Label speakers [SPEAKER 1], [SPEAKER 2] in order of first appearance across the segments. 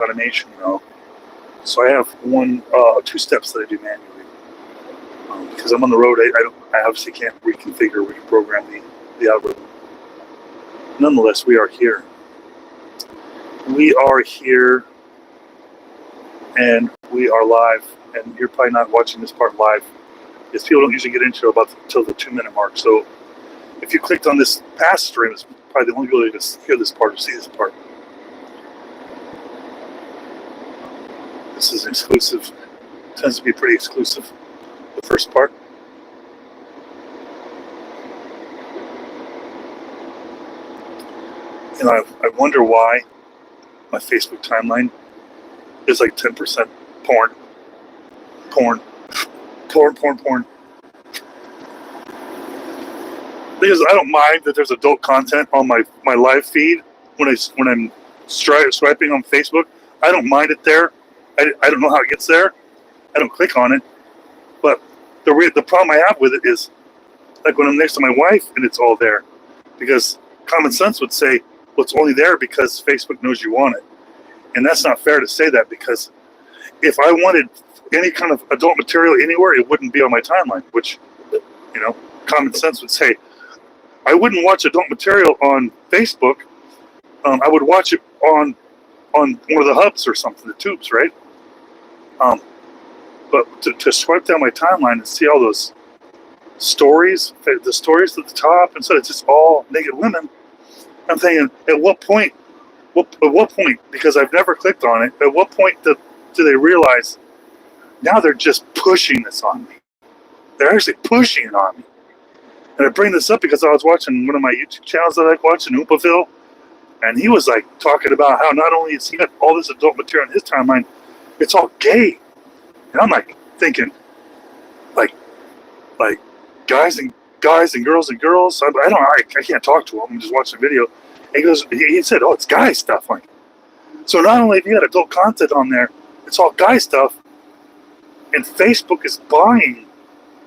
[SPEAKER 1] automation, so I have two steps that I do manually. Because I'm on the road, I obviously can't reconfigure, reprogram the algorithm. Nonetheless, we are here. We are here, and we are live. And you're probably not watching this part live, because people don't usually get into it till the 2-minute mark. So if you clicked on this past stream, it's probably the only ability to hear this part or see this part. This is exclusive. Tends to be pretty exclusive, the first part. I wonder why my Facebook timeline is like 10% porn. Because I don't mind that there's adult content on my live feed when I'm swiping on Facebook. I don't mind it there. I don't know how it gets there. I don't click on it. But the problem I have with it is, like when I'm next to my wife and it's all there, because common sense would say, well, it's only there because Facebook knows you want it. And that's not fair to say that, because if I wanted any kind of adult material anywhere, it wouldn't be on my timeline, which, common sense would say, I wouldn't watch adult material on Facebook. I would watch it on one of the hubs or something, the tubes, right? But to swipe down my timeline and see all those stories, the stories at the top, instead of just all naked women, I'm thinking, at what point, because I've never clicked on it, at what point do they realize now they're just pushing this on me? They're actually pushing it on me. And I bring this up because I was watching one of my YouTube channels that I like watching, Oopaville, and he was like talking about how not only is he got all this adult material on his timeline, it's all gay. And I'm like thinking, like guys and girls. I can't talk to him. I'm just watching the video. And he said, oh, it's guy stuff. Like, so not only have you got adult content on there, it's all guy stuff. And Facebook is buying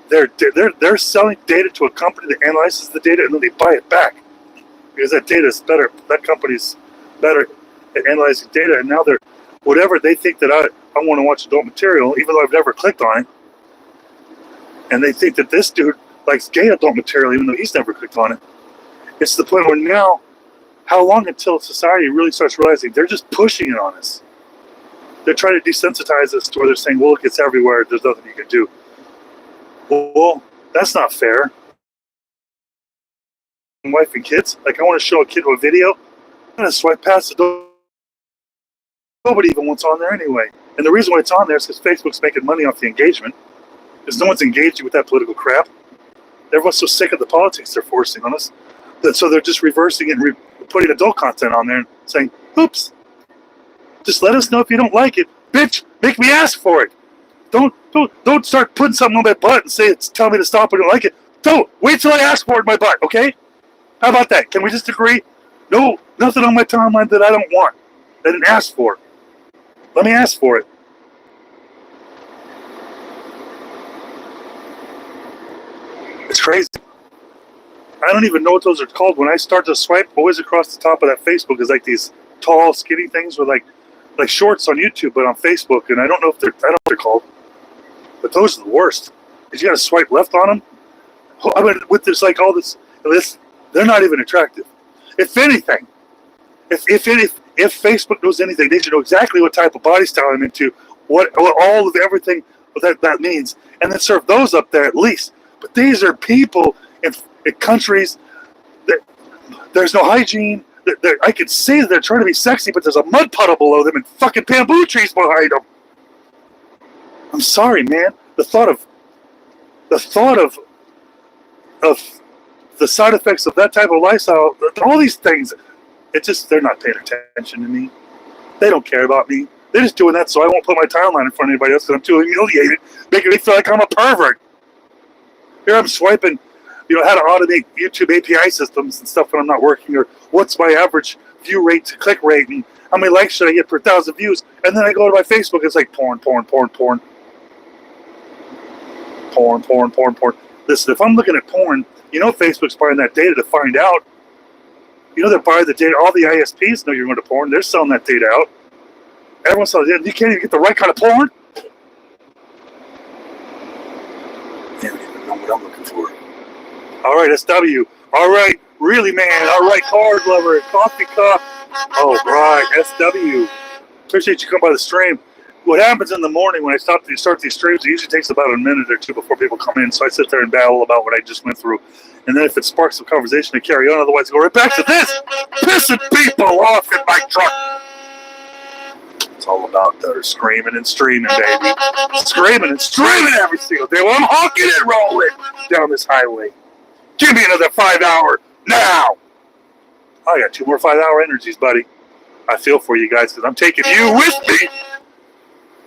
[SPEAKER 1] they're selling data to a company that analyzes the data, and then they buy it back because that data is better. That company's better at analyzing data, and now they're whatever they think that I want to watch adult material, even though I've never clicked on it, and they think that this dude likes gay adult material, even though he's never clicked on it. It's the point where now, how long until society really starts realizing they're just pushing it on us? They're trying to desensitize us to where they're saying, well, look, it's everywhere. There's nothing you can do. Well, that's not fair. Wife and kids, like I want to show a kid a video, I'm going to swipe past the door. Nobody even wants on there anyway. And the reason why it's on there is because Facebook's making money off the engagement. Because no one's engaging with that political crap. Everyone's so sick of the politics they're forcing on us. So they're just reversing it and putting adult content on there and saying, oops, just let us know if you don't like it. Bitch, make me ask for it. Don't start putting something on my butt and say tell me to stop when you don't like it. Don't wait till I ask for it in my butt, okay? How about that? Can we just agree? No, nothing on my timeline that I don't want. I didn't ask for. Let me ask for it. It's crazy. I don't even know what those are called. When I start to swipe, always across the top of that Facebook is like these tall, skinny things with like shorts on YouTube, but on Facebook, and I don't know what they're called. But those are the worst. Because you got to swipe left on them. I mean, with this, like all this, they're not even attractive. If anything, if Facebook knows anything, they should know exactly what type of body style I'm into, what all of everything that means, and then serve those up there at least. But these are people in countries that there's no hygiene. I can see that they're trying to be sexy, but there's a mud puddle below them and fucking bamboo trees behind them. I'm sorry, man. The thought of the side effects of that type of lifestyle, all these things, they're not paying attention to me. They don't care about me. They're just doing that so I won't put my timeline in front of anybody else because I'm too humiliated, making me feel like I'm a pervert. Here I'm swiping, how to automate YouTube API systems and stuff when I'm not working, or what's my average view rate to click rate, and how many likes should I get per 1,000 views? And then I go to my Facebook, it's like porn. Listen, if I'm looking at porn, Facebook's buying that data to find out. They're buying the data. All the ISPs know you're going to porn. They're selling that data out. Everyone says, you can't even get the right kind of porn. I don't even know what I'm looking for. All right, SW. All right, really, man. All right, card lover, coffee cup. Oh, right, SW. Appreciate you coming by the stream. What happens in the morning when I start these streams, it usually takes about a minute or two before people come in. So I sit there and babble about what I just went through. And then if it sparks some conversation, I carry on. Otherwise, I go right back to this. Pissing people off in my truck. It's all about screaming and streaming, baby. Screaming and streaming every single day. Well, I'm honking and rolling down this highway. Give me another 5 hour now. I got 2 more 5 hour energies, buddy. I feel for you guys because I'm taking you with me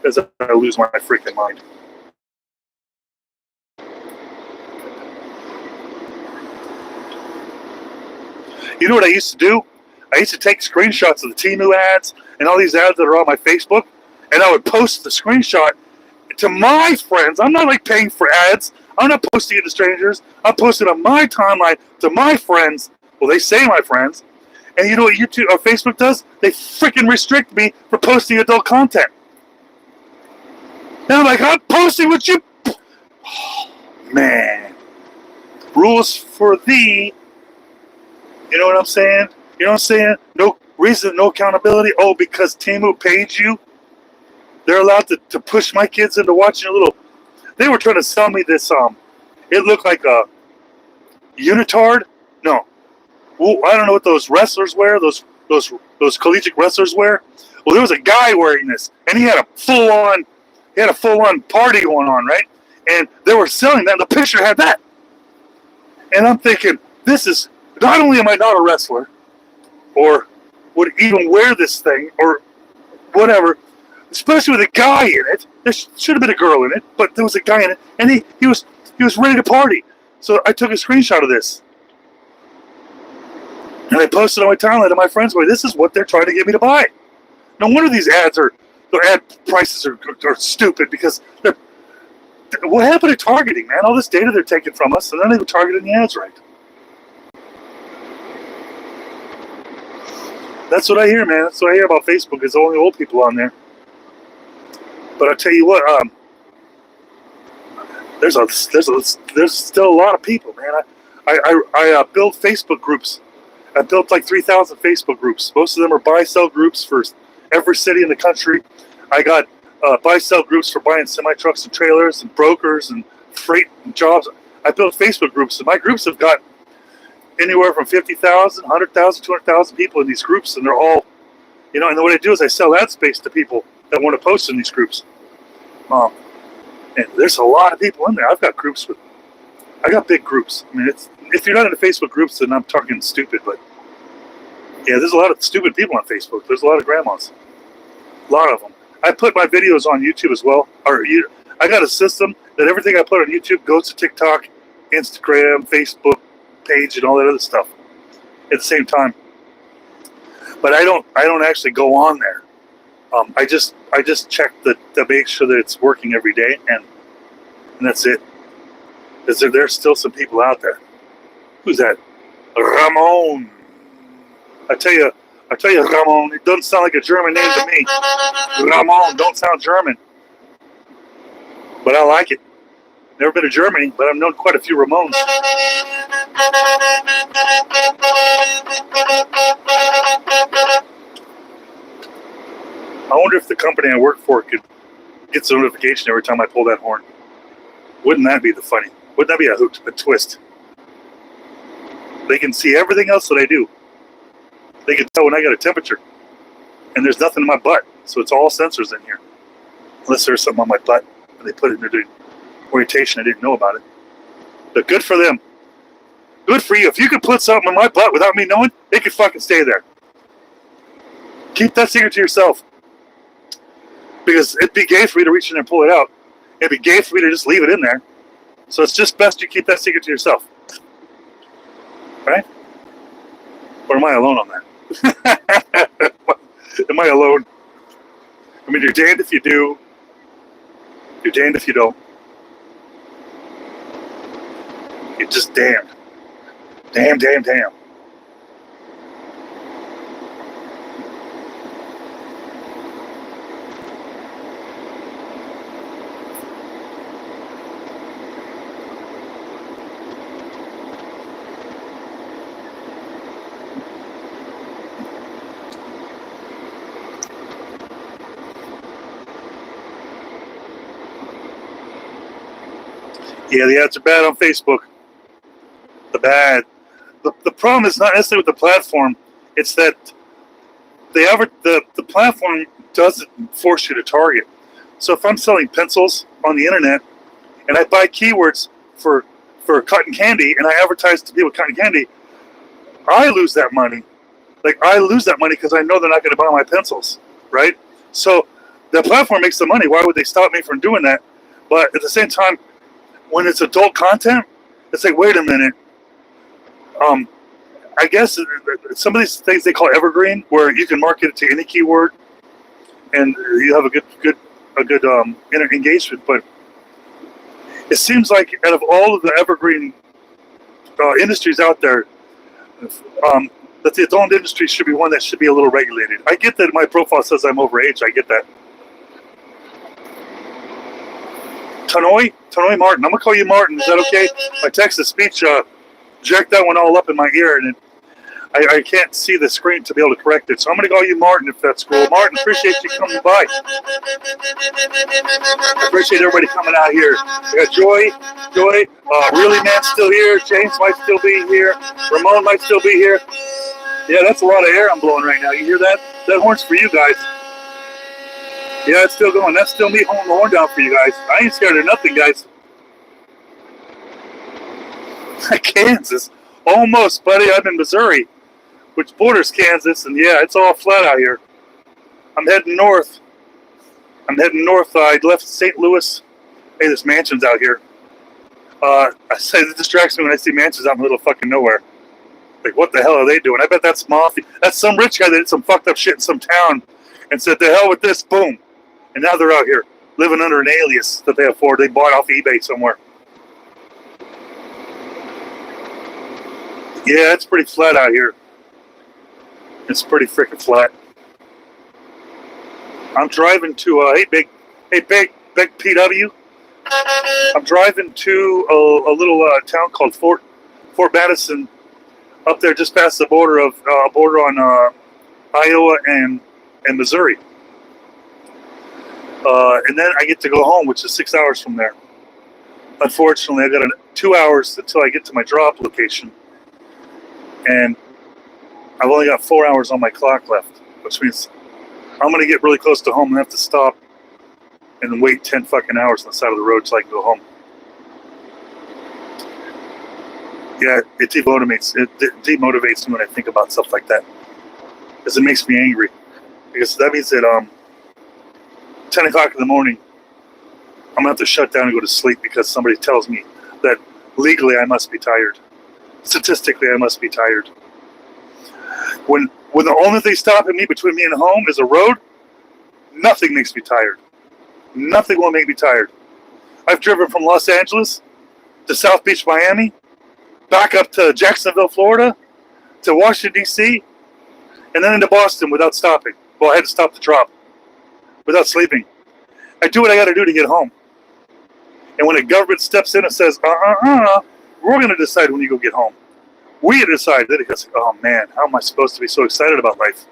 [SPEAKER 1] as I lose my freaking mind. You know what I used to do? I used to take screenshots of the Temu ads and all these ads that are on my Facebook, and I would post the screenshot to my friends. I'm not like paying for ads. I'm not posting it to strangers. I'm posting it on my timeline to my friends. Well, they say my friends. And you know what YouTube or Facebook does? They freaking restrict me for posting adult content. Now I'm like, I'm posting what you... Oh, man. Rules for thee. You know what I'm saying? You know what I'm saying? No reason, no accountability. Oh, because Temu paid you? They're allowed to push my kids into watching a little... They were trying to sell me this, it looked like a unitard. No. Well, I don't know what those wrestlers wear, those collegiate wrestlers wear. Well, there was a guy wearing this, and he had a full-on party going on, right? And they were selling that, and the picture had that. And I'm thinking, this is... Not only am I not a wrestler, or would even wear this thing, or whatever, especially with a guy in it. There should have been a girl in it, but there was a guy in it, and he was ready to party. So I took a screenshot of this, and I posted on my timeline to my friends, going, this is what they're trying to get me to buy. No wonder these ads their ad prices are stupid, because what happened to targeting, man? All this data they're taking from us, and they're not even targeting the ads right. That's what I hear, man. That's what I hear about Facebook. Is only old people on there. But I tell you what, there's still a lot of people, man. I build Facebook groups. I built like 3,000 Facebook groups. Most of them are buy-sell groups for every city in the country. I got buy-sell groups for buying semi-trucks and trailers and brokers and freight and jobs. I built Facebook groups, and my groups have got anywhere from 50,000, 100,000, 200,000 people in these groups, and they're all, and what I do is I sell ad space to people that want to post in these groups. And there's a lot of people in there. I got big groups. I mean, if you're not in the Facebook groups, then I'm talking stupid, but yeah, there's a lot of stupid people on Facebook. There's a lot of grandmas. A lot of them. I put my videos on YouTube as well. I got a system that everything I put on YouTube goes to TikTok, Instagram, Facebook page, and all that other stuff at the same time. But I don't actually go on there. I just check to make sure that it's working every day, and that's it. Because there's still some people out there. Who's that? Ramon. I tell you, Ramon. It doesn't sound like a German name to me. Ramon don't sound German, but I like it. Never been to Germany, but I've known quite a few Ramones. I wonder if the company I work for could get some notification every time I pull that horn. Wouldn't that be the funny? Wouldn't that be a twist? They can see everything else that I do. They can tell when I got a temperature. And there's nothing in my butt. So it's all sensors in here. Unless there's something on my butt and they put it in their orientation. I didn't know about it. But good for them. Good for you. If you could put something in my butt without me knowing, it could fucking stay there. Keep that secret to yourself. Because it'd be gay for me to reach in there and pull it out. It'd be gay for me to just leave it in there. So it's just best you keep that secret to yourself. Right? Or am I alone on that? Am I alone? I mean, you're damned if you do. You're damned if you don't. You're just damned. Damn, damn, damn. Yeah, the ads are bad on Facebook. The bad. The problem is not necessarily with the platform. It's that the platform doesn't force you to target. So if I'm selling pencils on the internet and I buy keywords for cotton candy and I advertise to people cotton candy, I lose that money. Like, I lose that money because I know they're not going to buy my pencils, right? So the platform makes the money. Why would they stop me from doing that? But at the same time, when it's adult content, it's like, wait a minute. I guess some of these things they call evergreen, where you can market it to any keyword, and you have a good engagement. But it seems like out of all of the evergreen industries out there, that the adult industry should be one that should be a little regulated. I get that my profile says I'm overage. I get that. Tanoi Martin. I'm gonna call you Martin. Is that okay? My text to speech jacked that one all up in my ear, and I can't see the screen to be able to correct it. So I'm gonna call you Martin if that's cool. Martin, appreciate you coming by. I appreciate everybody coming out here. We got Joy, Really Man's still here. James might still be here. Ramon might still be here. Yeah, that's a lot of air I'm blowing right now. You hear that? That horn's for you guys. Yeah, it's still going. That's still me holding the horn down for you guys. I ain't scared of nothing, guys. Kansas. Almost, buddy. I'm in Missouri, which borders Kansas, and yeah, it's all flat out here. I'm heading north. I left St. Louis. Hey, there's mansions out here. I say it distracts me when I see mansions out in the middle of fucking nowhere. Like, what the hell are they doing? I bet that's mafia. That's some rich guy that did some fucked up shit in some town and said, the hell with this, boom. And now they're out here living under an alias that they afford. They bought off eBay somewhere. Yeah, it's pretty flat out here. It's pretty freaking flat. I'm driving to, hey, big PW. I'm driving to a little town called Fort Madison, up there just past the border on Iowa and Missouri. And then I get to go home, which is 6 hours from there. Unfortunately, I got 2 hours until I get to my drop location. And I've only got 4 hours on my clock left, which means I'm going to get really close to home and have to stop and wait 10 fucking hours on the side of the road so I can go home. Yeah, it demotivates me when I think about stuff like that. Because it makes me angry. Because that means that 10 o'clock in the morning, I'm going to have to shut down and go to sleep because somebody tells me that legally I must be tired. Statistically, I must be tired. When the only thing stopping me between me and home is a road, nothing makes me tired. Nothing will make me tired. I've driven from Los Angeles to South Beach, Miami, back up to Jacksonville, Florida, to Washington, D.C., and then into Boston without stopping. Well, I had to stop the drop without sleeping. I do what I got to do to get home. And when a government steps in and says, we're going to decide when you go get home. We decide that it goes, oh man, how am I supposed to be so excited about life?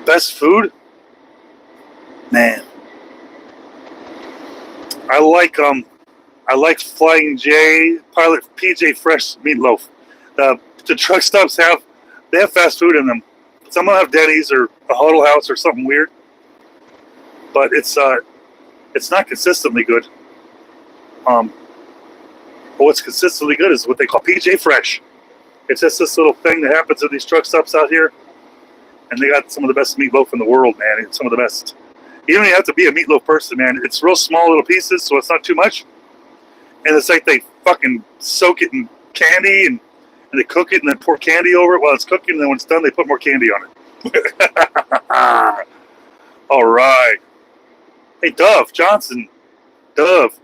[SPEAKER 1] Best food? Man. I like Flying J, Pilot PJ Fresh meatloaf. The truck stops have fast food in them. Some will have Denny's or a Huddle House or something weird, but it's not consistently good. But what's consistently good is what they call PJ Fresh. It's just this little thing that happens at these truck stops out here, and they got some of the best meatloaf in the world, man. It's some of the best. You don't even have to be a meatloaf person, man. It's real small little pieces, so it's not too much. And it's like they fucking soak it in candy and they cook it and then pour candy over it while it's cooking, and then when it's done, they put more candy on it. All right. Hey, Dove Johnson. Dove.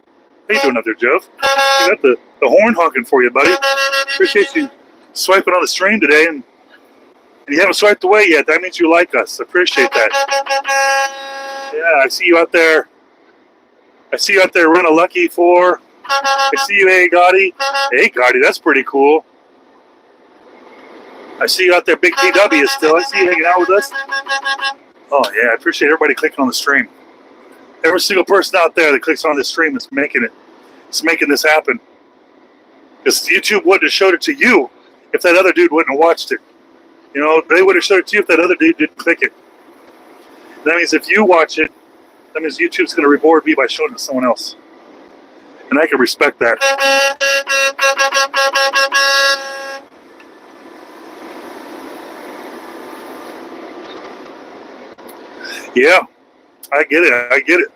[SPEAKER 1] How you doing out there, Dove? You got the horn honking for you, buddy. Appreciate you swiping on the stream today, and you haven't swiped away yet. That means you like us. Appreciate that. Yeah, I see you out there. Run a Lucky 4. I see you, hey Gotti. Hey Gotti, that's pretty cool. I see you out there, Big PW still. I see you hanging out with us. Oh yeah, I appreciate everybody clicking on the stream. Every single person out there that clicks on this stream is making it. It's making this happen. Because YouTube wouldn't have showed it to you if that other dude wouldn't have watched it. You know, they would have showed it to you if that other dude didn't click it. That means if you watch it, that means YouTube's going to reward me by showing it to someone else. And I can respect that. Yeah, I get it.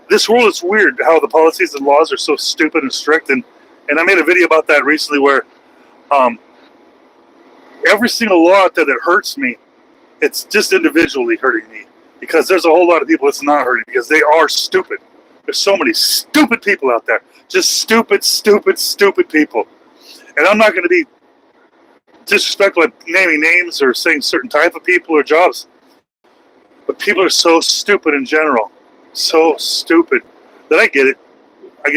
[SPEAKER 1] This rule is weird, how the policies and laws are so stupid and strict. And I made a video about that recently where every single law out there that hurts me, it's just individually hurting me. Because there's a whole lot of people it's not hurting because they are stupid. There's so many stupid people out there. Just stupid people. And I'm not going to be disrespectful at naming names or saying certain type of people or jobs. But people are so stupid in general. So stupid that I get it.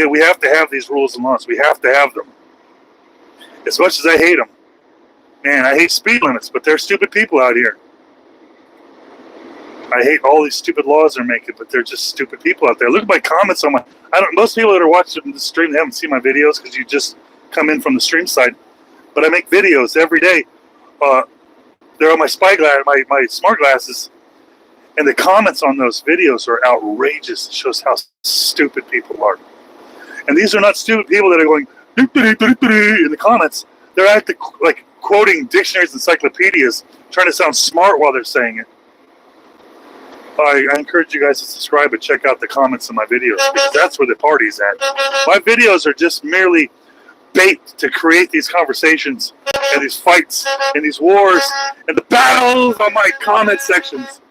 [SPEAKER 1] We have to have these rules and laws. We have to have them. As much as I hate them. Man, I hate speed limits, but there's stupid people out here. I hate all these stupid laws they're making, but they're just stupid people out there. Look at my comments on most people that are watching the stream, they haven't seen my videos because you just come in from the stream side. But I make videos every day. They're on my my smart glasses. And the comments on those videos are outrageous. It shows how stupid people are. And these are not stupid people that are going in the comments. They're acting like quoting dictionaries, encyclopedias, trying to sound smart while they're saying it. I encourage you guys to subscribe and check out the comments in my videos because that's where the party's at. My videos are just merely bait to create these conversations and these fights and these wars and the battles on my comment sections.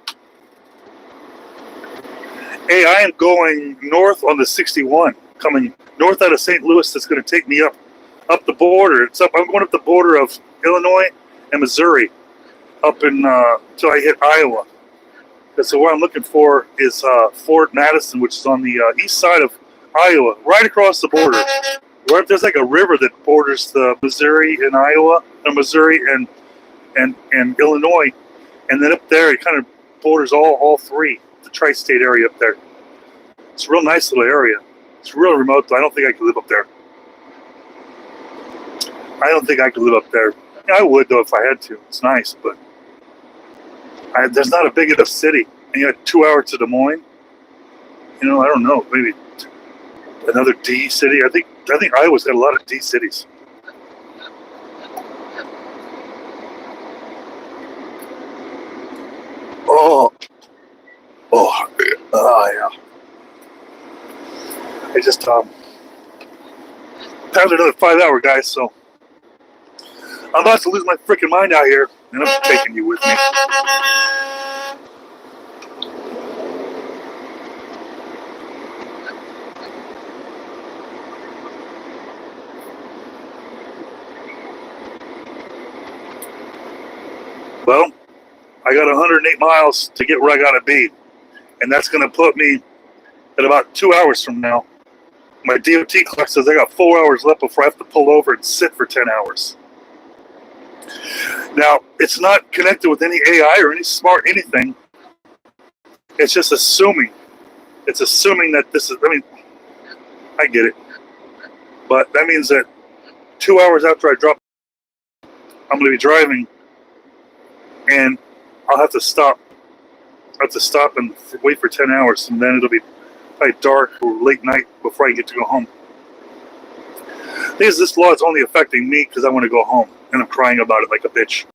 [SPEAKER 1] Hey, I am going north on the 61, coming north out of St. Louis. That's going to take me up the border. I'm going up the border of Illinois and Missouri, up in till I hit Iowa. So what I'm looking for is Fort Madison, which is on the east side of Iowa, right across the border. Right, there's like a river that borders the Missouri and Iowa, and Missouri and Illinois, and then up there it kind of borders all three, the tri-state area up there. It's a real nice little area. It's real remote, though. I don't think I could live up there. Yeah, I would, though, if I had to. It's nice, but there's not a big enough city. And you had 2 hours to Des Moines. You know, I don't know. Maybe another D city. I think Iowa's got a lot of D cities. Yeah. I just pounded another 5 hour, guys, so I'm about to lose my freaking mind out here, and I'm taking you with me. Well, I got 108 miles to get where I gotta be, and that's gonna put me at about 2 hours from now. My DOT clock says I got 4 hours left before I have to pull over and sit for 10 hours. Now, it's not connected with any AI or any smart anything. It's just assuming. It's assuming that this is, I get it. But that means that 2 hours after I drop, I'm going to be driving and I'll have to stop. I have to stop and wait for 10 hours, and then it'll be probably dark or late night before I get to go home. The thing is, this law is only affecting me because I want to go home, and I'm crying about it like a bitch.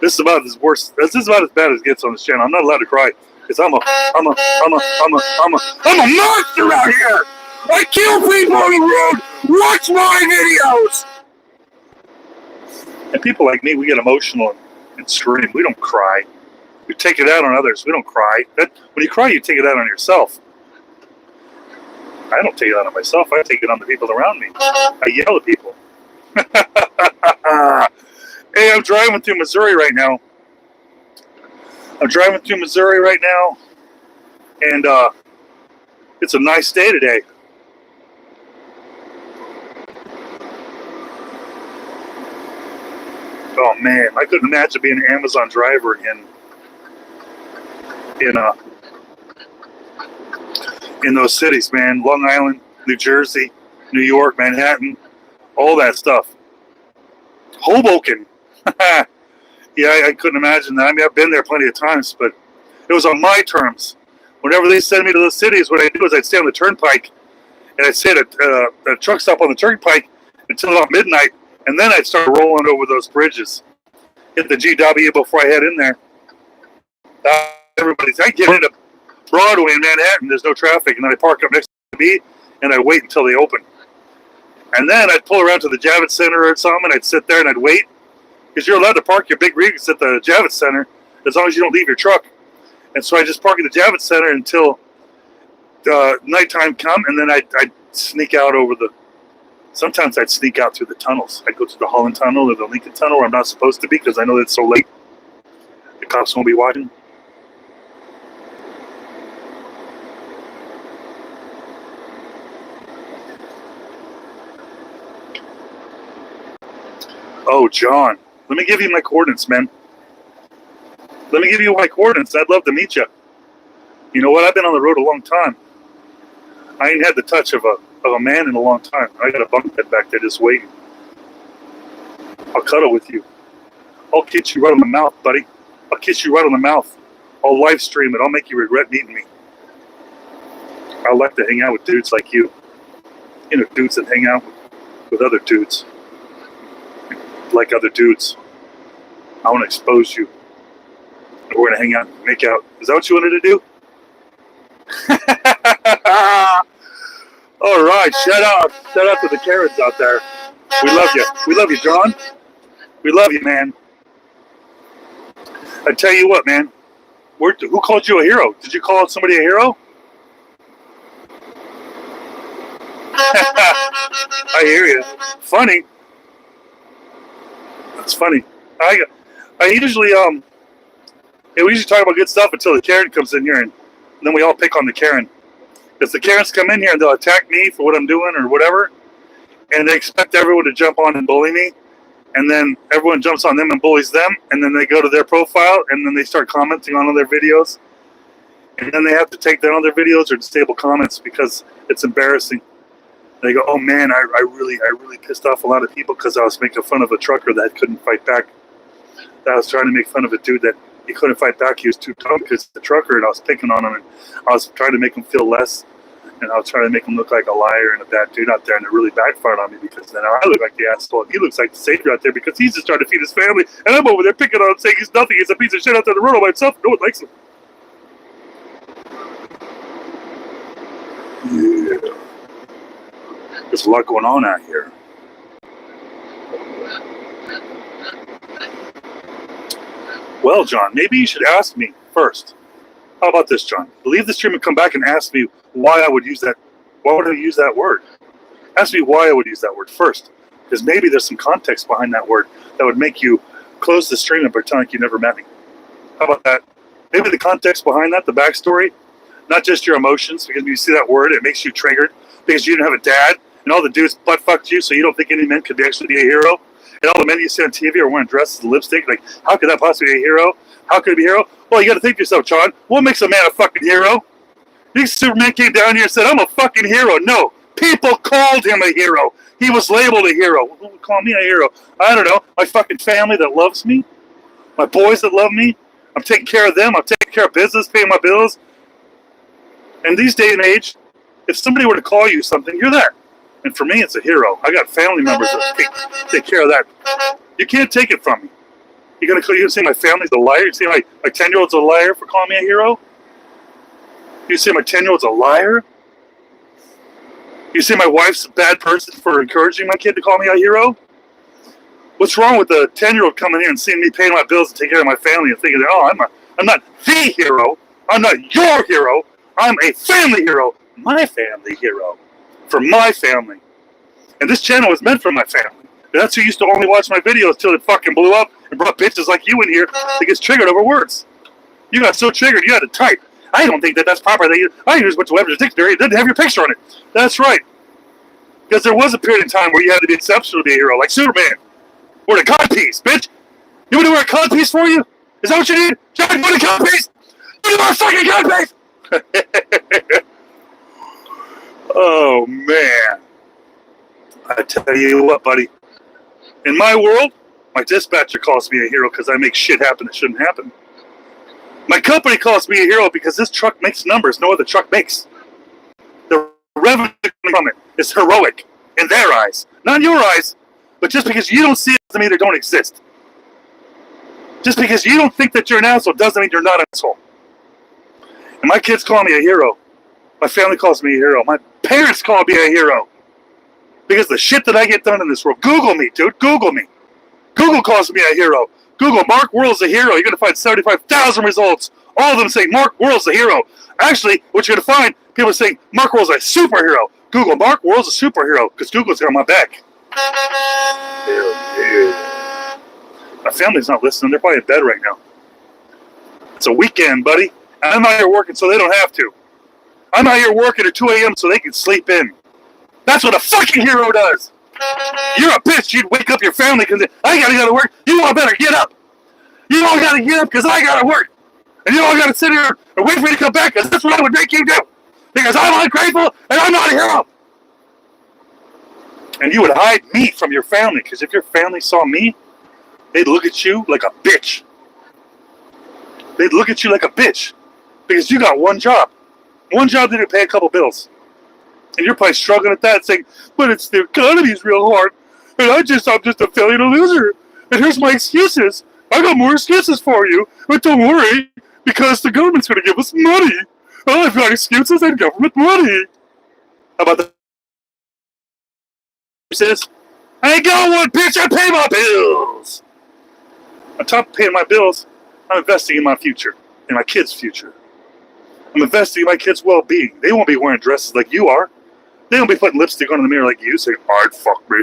[SPEAKER 1] This is about as worse. This is about as bad as it gets on this channel. I'm not allowed to cry because I'm a monster out here. I kill people on the road. Watch my videos. And people like me, we get emotional and scream. We don't cry. We take it out on others. We don't cry. When you cry, you take it out on yourself. I don't take it out on myself. I take it on the people around me. I yell at people. Hey, I'm driving through Missouri right now. And it's a nice day today. Oh man, I couldn't imagine being an Amazon driver in those cities, man. Long Island, New Jersey, New York, Manhattan, all that stuff. Hoboken. Yeah, I couldn't imagine that. I mean, I've been there plenty of times, but it was on my terms. Whenever they send me to those cities, what I'd do is I'd stay on the turnpike, and I'd stay at a truck stop on the turnpike until about midnight, and then I'd start rolling over those bridges. Hit the GW before I head in there. I get into Broadway in Manhattan, there's no traffic, and then I park up next to me, and I wait until they open. And then I'd pull around to the Javits Center or something, and I'd sit there and I'd wait. Because you're allowed to park your big rigs at the Javits Center as long as you don't leave your truck. And so I just park at the Javits Center until nighttime come, and then I'd sneak out over the... Sometimes I'd sneak out through the tunnels. I'd go through the Holland Tunnel or the Lincoln Tunnel where I'm not supposed to be because I know that it's so late. The cops won't be watching. Oh, John. Let me give you my coordinates, man. Let me give you my coordinates. I'd love to meet you. You know what? I've been on the road a long time. I ain't had the touch of a man in a long time. I got a bunk bed back there just waiting. I'll cuddle with you. I'll kiss you right on the mouth, buddy. I'll kiss you right on the mouth. I'll live stream it. I'll make you regret meeting me. I like to hang out with dudes like you. You know, dudes that hang out with other dudes. Like other dudes. I want to expose you. We're going to hang out and make out. Is that what you wanted to do? All right. Shout out to the Karens out there. We love you. We love you, John. We love you, man. I tell you what, man. Who called you a hero? Did you call somebody a hero? I hear you. Funny. That's funny. I usually we usually talk about good stuff until the Karen comes in here, and then we all pick on the Karen. Because the Karens come in here and they'll attack me for what I'm doing or whatever, and they expect everyone to jump on and bully me, and then everyone jumps on them and bullies them, and then they go to their profile and then they start commenting on all their videos, and then they have to take down their videos or disable comments because it's embarrassing. They go, oh man, I really pissed off a lot of people because I was making fun of a trucker that couldn't fight back. I was trying to make fun of a dude that he couldn't fight back. He was too tough because the trucker, and I was picking on him, and I was trying to make him feel less, and I was trying to make him look like a liar and a bad dude out there, and it really backfired on me because then I look like the asshole, and he looks like the savior out there because he's just trying to feed his family, and I'm over there picking on him saying he's nothing, he's a piece of shit out there on the road by himself. No one likes him. Yeah. There's a lot going on out here. Well, John, maybe you should ask me first. How about this, John? Leave the stream and come back and ask me why I would use that. Why would I use that word? Ask me why I would use that word first. Because maybe there's some context behind that word that would make you close the stream and pretend like you never met me. How about that? Maybe the context behind that, the backstory, not just your emotions, because when you see that word, it makes you triggered because you didn't have a dad and all the dudes butt fucked you, so you don't think any men could actually be a hero. And all the men you see on TV are wearing dresses and lipstick. Like, how could that possibly be a hero? How could it be a hero? Well, you got to think to yourself, John, what makes a man a fucking hero? You think Superman came down here and said, I'm a fucking hero? No. People called him a hero. He was labeled a hero. Who would call me a hero? I don't know. My fucking family that loves me. My boys that love me. I'm taking care of them. I'm taking care of business, paying my bills. And these day and age, if somebody were to call you something, you're there. And for me, it's a hero. I got family members that take care of that. You can't take it from me. You're gonna say my family's a liar? You say my 10-year-old's a liar for calling me a hero? You say my 10-year-old's a liar? You say my wife's a bad person for encouraging my kid to call me a hero? What's wrong with a 10-year-old coming here and seeing me paying my bills and taking care of my family and thinking that, oh, I'm not the hero. I'm not your hero. I'm a family hero. My family hero. For my family. And this channel was meant for my family. And that's who used to only watch my videos till it fucking blew up and brought bitches like you in here that gets triggered over words. You got so triggered, you had to type. I don't think that's proper. I use what's Webster's dictionary. It doesn't have your picture on it. That's right. Because there was a period in time where you had to be exceptional to be a hero, like Superman. Or the God piece, bitch. You want to wear a codpiece for you? Is that what you need? John, you want a codpiece? You want a fucking codpiece? Oh, man. I tell you what, buddy. In my world, my dispatcher calls me a hero because I make shit happen that shouldn't happen. My company calls me a hero because this truck makes numbers no other truck makes. The revenue from it is heroic in their eyes. Not in your eyes, but just because you don't see it doesn't mean they don't exist. Just because you don't think that you're an asshole doesn't mean you're not an asshole. And my kids call me a hero. My family calls me a hero. My parents call me a hero. Because the shit that I get done in this world. Google me, dude. Google me. Google calls me a hero. Google Mark World's a hero. You're going to find 75,000 results. All of them saying Mark World's a hero. Actually, what you're going to find, people are saying Mark World's a superhero. Google Mark World's a superhero because Google's got my back. Hell yeah. My family's not listening. They're probably in bed right now. It's a weekend, buddy. And I'm out here working so they don't have to. I'm out here working at 2 a.m. so they can sleep in. That's what a fucking hero does. You're a bitch. You'd wake up your family because I gotta go to work. You all better get up. You all gotta get up because I gotta work. And you all gotta sit here and wait for me to come back because that's what I would make you do. Because I'm ungrateful and I'm not a hero. And you would hide me from your family because if your family saw me, they'd look at you like a bitch. They'd look at you like a bitch because you got one job. One job that didn't pay a couple bills. And you're probably struggling at that saying, but it's the economy's real hard. And I'm just a failure to loser. And here's my excuses. I got more excuses for you. But don't worry, because the government's going to give us money. Oh, I've got excuses and government money. How about that? He says, I ain't got one, bitch. I pay my bills. On top of paying my bills, I'm investing in my future, in my kids' future. I'm investing in my kids' well-being. They won't be wearing dresses like you are. They won't be putting lipstick on in the mirror like you, saying, I'd fuck me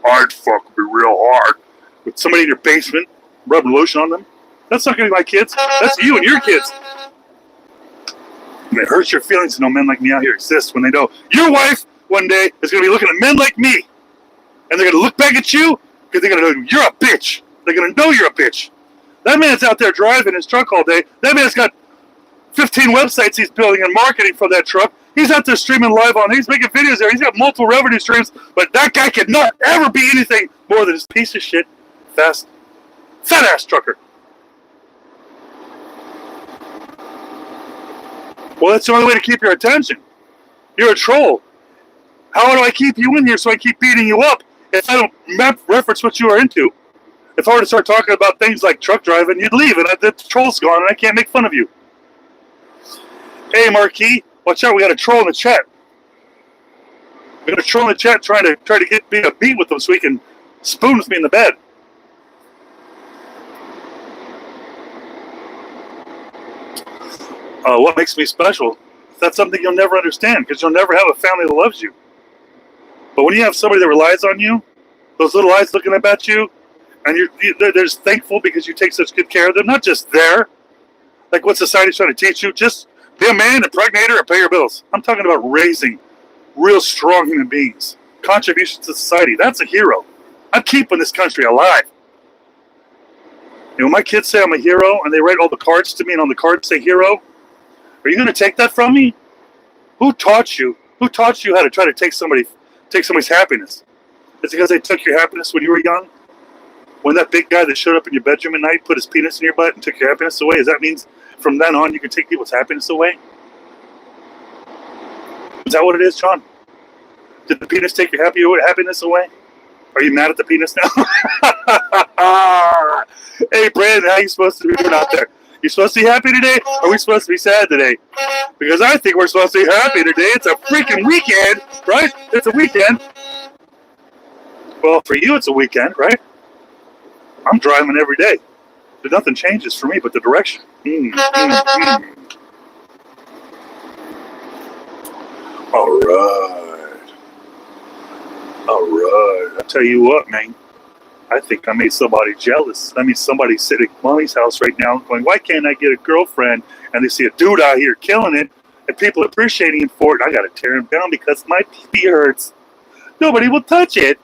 [SPEAKER 1] real hard. With somebody in your basement rubbing lotion on them. That's not going to be my kids. That's you and your kids. And it hurts your feelings to know men like me out here exist when they know your wife one day is going to be looking at men like me. And they're going to look back at you because they're going to know you're a bitch. They're going to know you're a bitch. That man's out there driving his truck all day. That man's got 15 websites he's building and marketing for that truck. He's out there streaming live on. He's making videos there. He's got multiple revenue streams. But that guy could not ever be anything more than this piece of shit, fat ass trucker. Well, that's the only way to keep your attention. You're a troll. How do I keep you in here so I keep beating you up if I don't reference what you are into? If I were to start talking about things like truck driving, you'd leave and the troll's gone and I can't make fun of you. Hey, Marquis, watch out, we got a troll in the chat. We got a troll in the chat trying to get me a beat with them so he can spoon with me in the bed. What makes me special? That's something you'll never understand because you'll never have a family that loves you. But when you have somebody that relies on you, those little eyes looking up at you, and they're just thankful because you take such good care of them, not just there, like what society's trying to teach you, just be a man, impregnate her, and pay your bills. I'm talking about raising real strong human beings. Contributions to society. That's a hero. I'm keeping this country alive. You know, when my kids say I'm a hero and they write all the cards to me and on the cards say hero, are you going to take that from me? Who taught you? Who taught you how to try to take somebody's happiness? It's because they took your happiness when you were young? When that big guy that showed up in your bedroom at night put his penis in your butt and took your happiness away, does that mean from then on you can take people's happiness away? Is that what it is, John? Did the penis take your happiness away? Are you mad at the penis now? Hey, Brandon, how are you supposed to be doing out there? You supposed to be happy today, or are we supposed to be sad today? Because I think we're supposed to be happy today. It's a freaking weekend, right? It's a weekend. Well, for you, it's a weekend, right? I'm driving every day. Nothing changes for me but the direction. All right. I tell you what, man. I think I made somebody jealous. I mean, somebody's sitting at mommy's house right now going, why can't I get a girlfriend? And they see a dude out here killing it, and people appreciating him for it. I got to tear him down because my pee hurts. Nobody will touch it.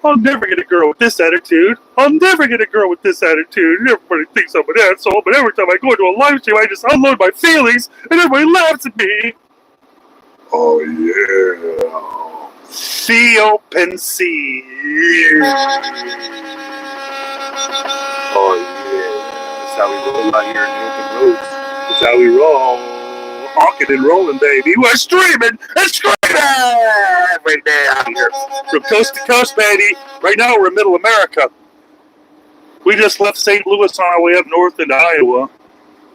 [SPEAKER 1] I'll never get a girl with this attitude. I'll never get a girl with this attitude. And everybody thinks I'm an asshole, but every time I go into a live stream, I just unload my feelings, and everybody laughs at me. Oh, yeah. See, open sea. Oh, yeah. That's how we roll out here in the open roads. That's how we roll. Honking and rolling, baby. We're streaming and screaming right now here. From coast to coast, baby. Right now, we're in middle America. We just left St. Louis on our way up north into Iowa.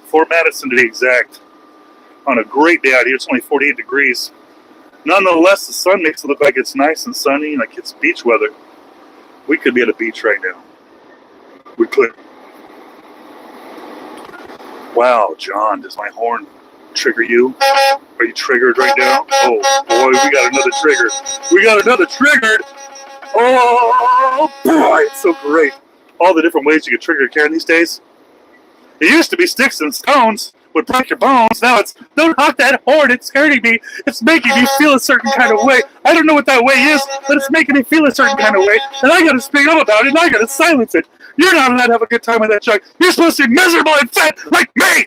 [SPEAKER 1] Fort Madison, to be exact. On a great day out here. It's only 48 degrees. Nonetheless, the sun makes it look like it's nice and sunny, like it's beach weather. We could be at a beach right now. We could. Wow, John, does my horn trigger you? Are you triggered right now? Oh, boy, we got another trigger. We got another triggered. Oh, boy, it's so great. All the different ways you can trigger a can these days. It used to be sticks and stones would break your bones. Now it's, don't knock that horn, it's hurting me. It's making me feel a certain kind of way. I don't know what that way is, but it's making me feel a certain kind of way. And I gotta speak up about it, and I gotta silence it. You're not allowed to have a good time with that truck. You're supposed to be miserable and fat like me!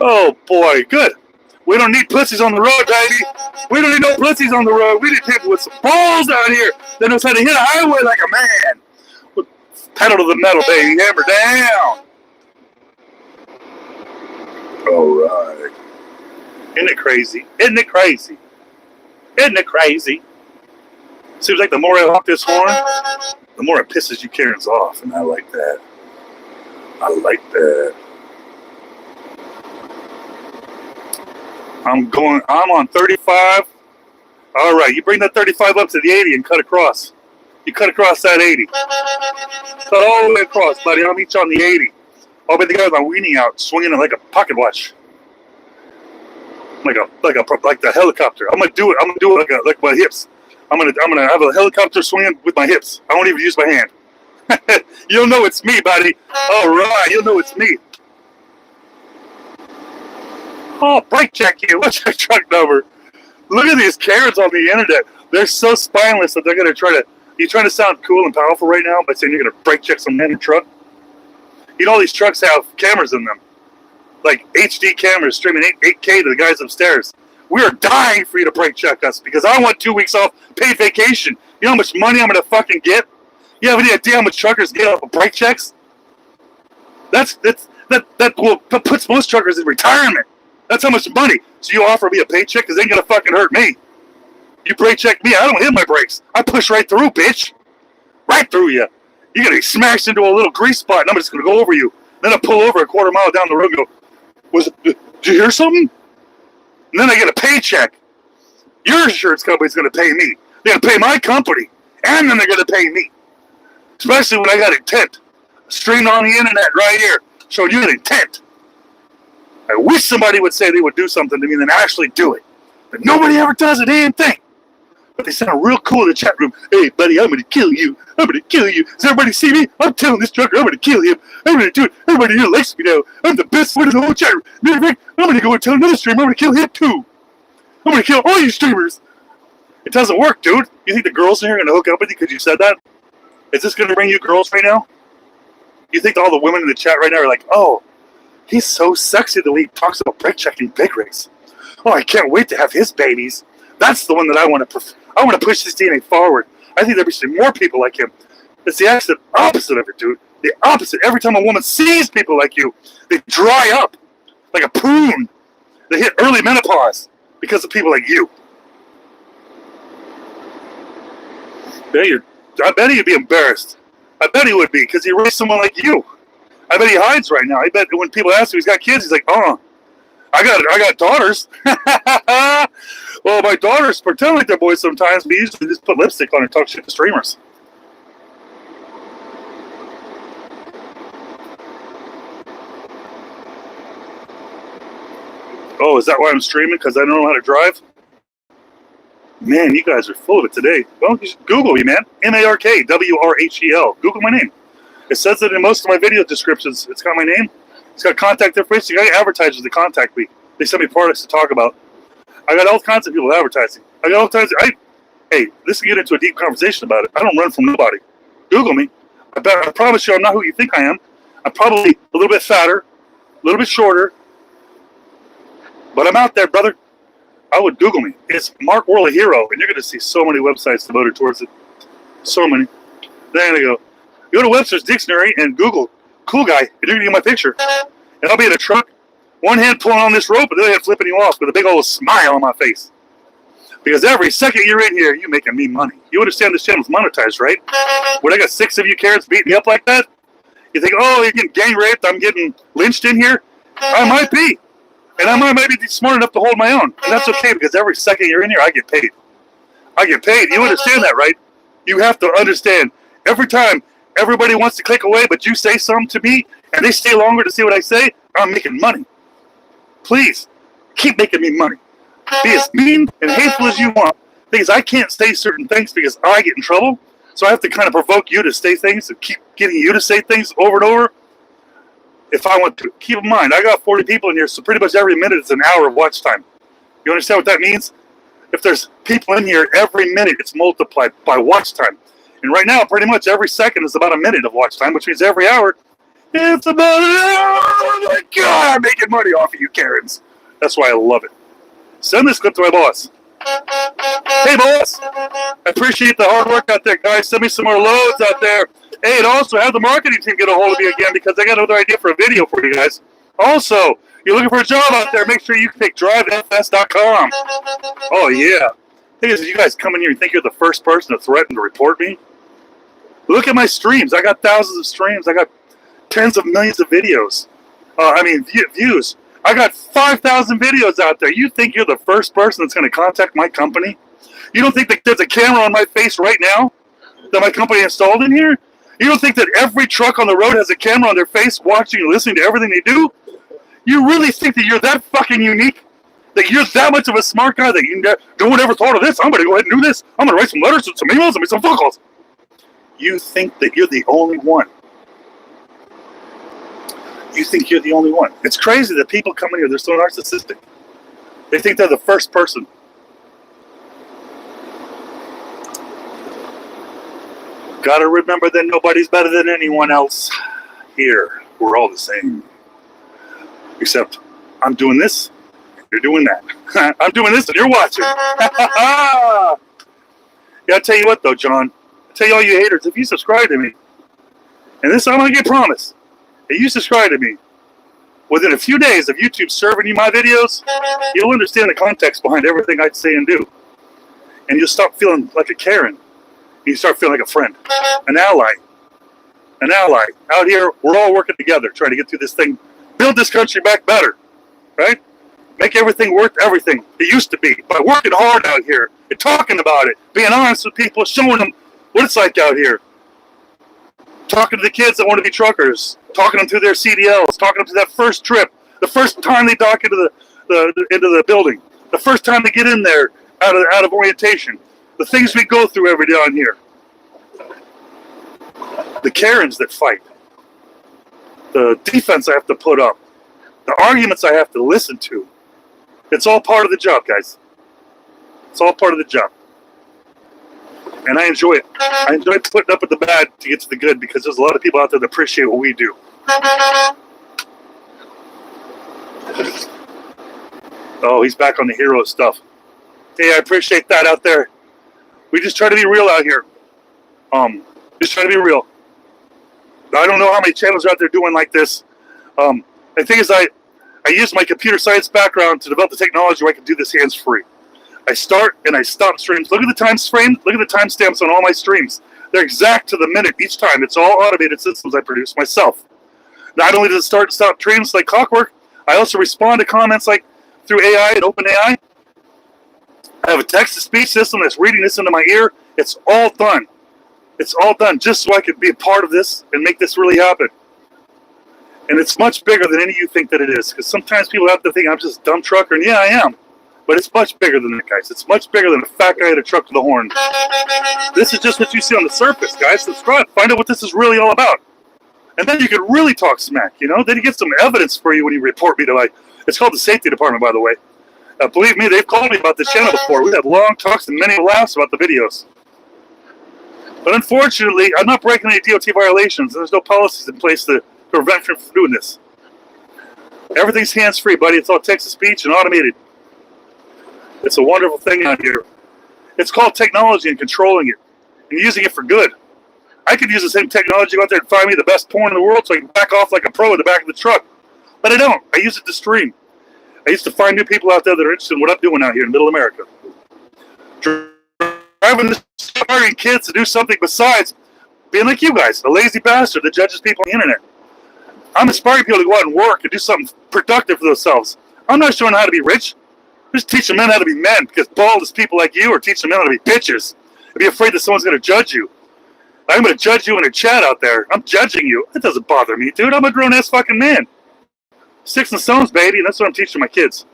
[SPEAKER 1] Oh boy, good. We don't need pussies on the road, baby. We don't need no pussies on the road. We need people with some balls out here that knows how to hit a highway like a man. With pedal to the metal, baby. Hammer down. All right. Isn't it crazy? Isn't it crazy? Isn't it crazy? Seems like the more I honk this horn, the more it pisses you Karens off, and I like that. I like that. I'm on 35. All right, you bring that 35 up to the 80 and cut across. You cut across that 80. Cut all the way across, buddy. I'll meet you on the 80. I'll be the guy with my weenie out, swinging it like a pocket watch. Like the helicopter. I'm gonna do it like my hips. I'm gonna have a helicopter swinging with my hips. I won't even use my hand. You'll know it's me, buddy. All right, you'll know it's me. Oh, brake check you. What's your truck number? Look at these Karens on the internet. They're so spineless that they're gonna try to. You're trying to sound cool and powerful right now by saying you're gonna brake check some random truck. You know all these trucks have cameras in them, like HD cameras streaming 8K to the guys upstairs. We are dying for you to brake check us because I want 2 weeks off paid vacation. You know how much money I'm gonna fucking get? You have any idea how much truckers get off of brake checks? That puts most truckers in retirement. That's how much money. So you offer me a paycheck because it ain't gonna fucking hurt me. You brake check me, I don't hit my brakes. I push right through, bitch. Right through you. You're gonna be smashed into a little grease spot and I'm just gonna go over you. Then I pull over a quarter mile down the road and go, did you hear something? And then I get a paycheck. Your insurance company's gonna pay me. They're gonna pay my company. And then they're gonna pay me. Especially when I got intent. Streamed on the internet right here. Showing you an intent. I wish somebody would say they would do something to me and then actually do it. But nobody ever does a damn thing. But they sound real cool in the chat room. Hey, buddy, I'm going to kill you. I'm going to kill you. Does everybody see me? I'm telling this trucker I'm going to kill him. I'm going to do it. Everybody here likes me now. I'm the best one in the whole chat room. I'm going to go and tell another streamer I'm going to kill him too. I'm going to kill all you streamers. It doesn't work, dude. You think the girls in here are going to hook up with you because you said that? Is this going to bring you girls right now? You think all the women in the chat right now are like, oh, he's so sexy the way he talks about brake checking big rigs. Oh, I can't wait to have his babies. That's the one that I want to push this DNA forward. I think there should be more people like him. It's the opposite of it, dude. The opposite. Every time a woman sees people like you, they dry up like a prune. They hit early menopause because of people like you. I bet he'd be embarrassed. I bet he would be because he raised someone like you. I bet he hides right now. I bet when people ask him he's got kids, he's like, oh, I got daughters. Well, my daughters pretend like they're boys sometimes, but usually just put lipstick on and talk shit to streamers. Oh, is that why I'm streaming? Because I don't know how to drive? Man, you guys are full of it today. Well, you should Google me, man. MARKWRHEL. Google my name. It says it in most of my video descriptions. It's got my name. It's got contact information. You got advertisers that contact me. They send me products to talk about. I got all kinds of people advertising. I got all kinds of, hey, this can get into a deep conversation about it. I don't run from nobody. Google me. I promise you I'm not who you think I am. I'm probably a little bit fatter, a little bit shorter, but I'm out there, brother. I would Google me. It's Mark Worley Hero, and you're going to see so many websites devoted towards it. So many. Then I go to Webster's Dictionary and Google cool guy, and you're going to get my picture. And I'll be in a truck, one hand pulling on this rope, and the other hand flipping you off with a big old smile on my face. Because every second you're in here, you're making me money. You understand this channel's monetized, right? When I got 6 of you Karens beating me up like that, you think, oh, you're getting gang raped, I'm getting lynched in here? I might be. And I might be smart enough to hold my own. And that's okay, because every second you're in here, I get paid. I get paid. You understand that, right? You have to understand. Every time everybody wants to click away, but you say something to me, and they stay longer to see what I say, I'm making money. Please, keep making me money. Be as mean and hateful as you want. Because I can't say certain things because I get in trouble. So I have to kind of provoke you to say things and keep getting you to say things over and over. If I want to. Keep in mind, I got 40 people in here, so pretty much every minute is an hour of watch time. You understand what that means? If there's people in here, every minute it's multiplied by watch time. And right now, pretty much every second is about a minute of watch time, which means every hour, it's about an hour. Oh my God, I'm making money off of you, Karens. That's why I love it. Send this clip to my boss. Hey, boss. I appreciate the hard work out there, guys. Send me some more loads out there. Hey, and also have the marketing team get a hold of me again because I got another idea for a video for you guys. Also, you're looking for a job out there, make sure you pick drivefs.com. Oh, yeah. Hey, you guys come in here and think you're the first person to threaten to report me? Look at my streams. I got thousands of streams. I got tens of millions of videos. Views. I got 5,000 videos out there. You think you're the first person that's going to contact my company? You don't think that there's a camera on my face right now that my company installed in here? You don't think that every truck on the road has a camera on their face watching and listening to everything they do? You really think that you're that fucking unique? That you're that much of a smart guy that you don't ever thought of this? I'm going to go ahead and do this. I'm going to write some letters, some emails, and make some phone calls. You think that you're the only one. You think you're the only one. It's crazy that people come in here, they're so narcissistic. They think they're the first person. Gotta remember that nobody's better than anyone else. Here, we're all the same. Except, I'm doing this, you're doing that. I'm doing this and you're watching. Yeah, I'll tell you what though, John. I'll tell you all you haters, if you subscribe to me, and this I'm gonna get promise. If you subscribe to me, within a few days of YouTube serving you my videos, you'll understand the context behind everything I say and do. And you'll stop feeling like a Karen. You start feeling like a friend, an ally. An ally. Out here, we're all working together, trying to get through this thing, build this country back better, right? Make everything worth everything it used to be by working hard out here and talking about it, being honest with people, showing them what it's like out here. Talking to the kids that want to be truckers, talking them through their CDLs, talking them to that first trip, the first time they dock into the building, the first time they get in there out of orientation, the things we go through every day on here, the Karens that fight, the defense I have to put up, the arguments I have to listen to. It's all part of the job, guys. It's all part of the job. And I enjoy it. I enjoy putting up with the bad to get to the good because there's a lot of people out there that appreciate what we do. Oh, he's back on the hero stuff. Hey, I appreciate that out there. We just try to be real out here. Just try to be real. I don't know how many channels are out there doing like this. The thing is, I use my computer science background to develop the technology where I can do this hands-free. I start and I stop streams. Look at the time frame. Look at the timestamps on all my streams. They're exact to the minute each time. It's all automated systems I produce myself. Not only does it start and stop streams like clockwork, I also respond to comments like through AI and OpenAI. I have a text-to-speech system that's reading this into my ear. It's all done. It's all done just so I could be a part of this and make this really happen. And it's much bigger than any of you think that it is. Because sometimes people have to think I'm just a dumb trucker, and yeah, I am. But it's much bigger than that, guys. It's much bigger than a fat guy in a truck with a horn. This is just what you see on the surface, guys. Subscribe. Find out what this is really all about. And then you can really talk smack, you know? Then you get some evidence for you when you report me to, like, it's called the safety department, by the way. Believe me, they've called me about this channel before. We've had long talks and many laughs about the videos. But unfortunately, I'm not breaking any DOT violations. There's no policies in place to prevent me from doing this. Everything's hands-free, buddy. It's all text-to-speech and automated. It's a wonderful thing out here. It's called technology and controlling it and using it for good. I could use the same technology, go out there and find me the best porn in the world so I can back off like a pro in the back of the truck. But I don't. I use it to stream. I used to find new people out there that are interested in what I'm doing out here in middle America. Driving this car and kids to do something besides being like you guys, a lazy bastard that judges people on the internet. I'm inspiring people to go out and work and do something productive for themselves. I'm not showing how to be rich. I'm just teaching men how to be men, because baldest people like you are teaching men how to be bitches and be afraid that someone's going to judge you. I'm going to judge you in a chat out there. I'm judging you. That doesn't bother me, dude. I'm a grown-ass fucking man. Sticks and stones, baby, and that's what I'm teaching my kids.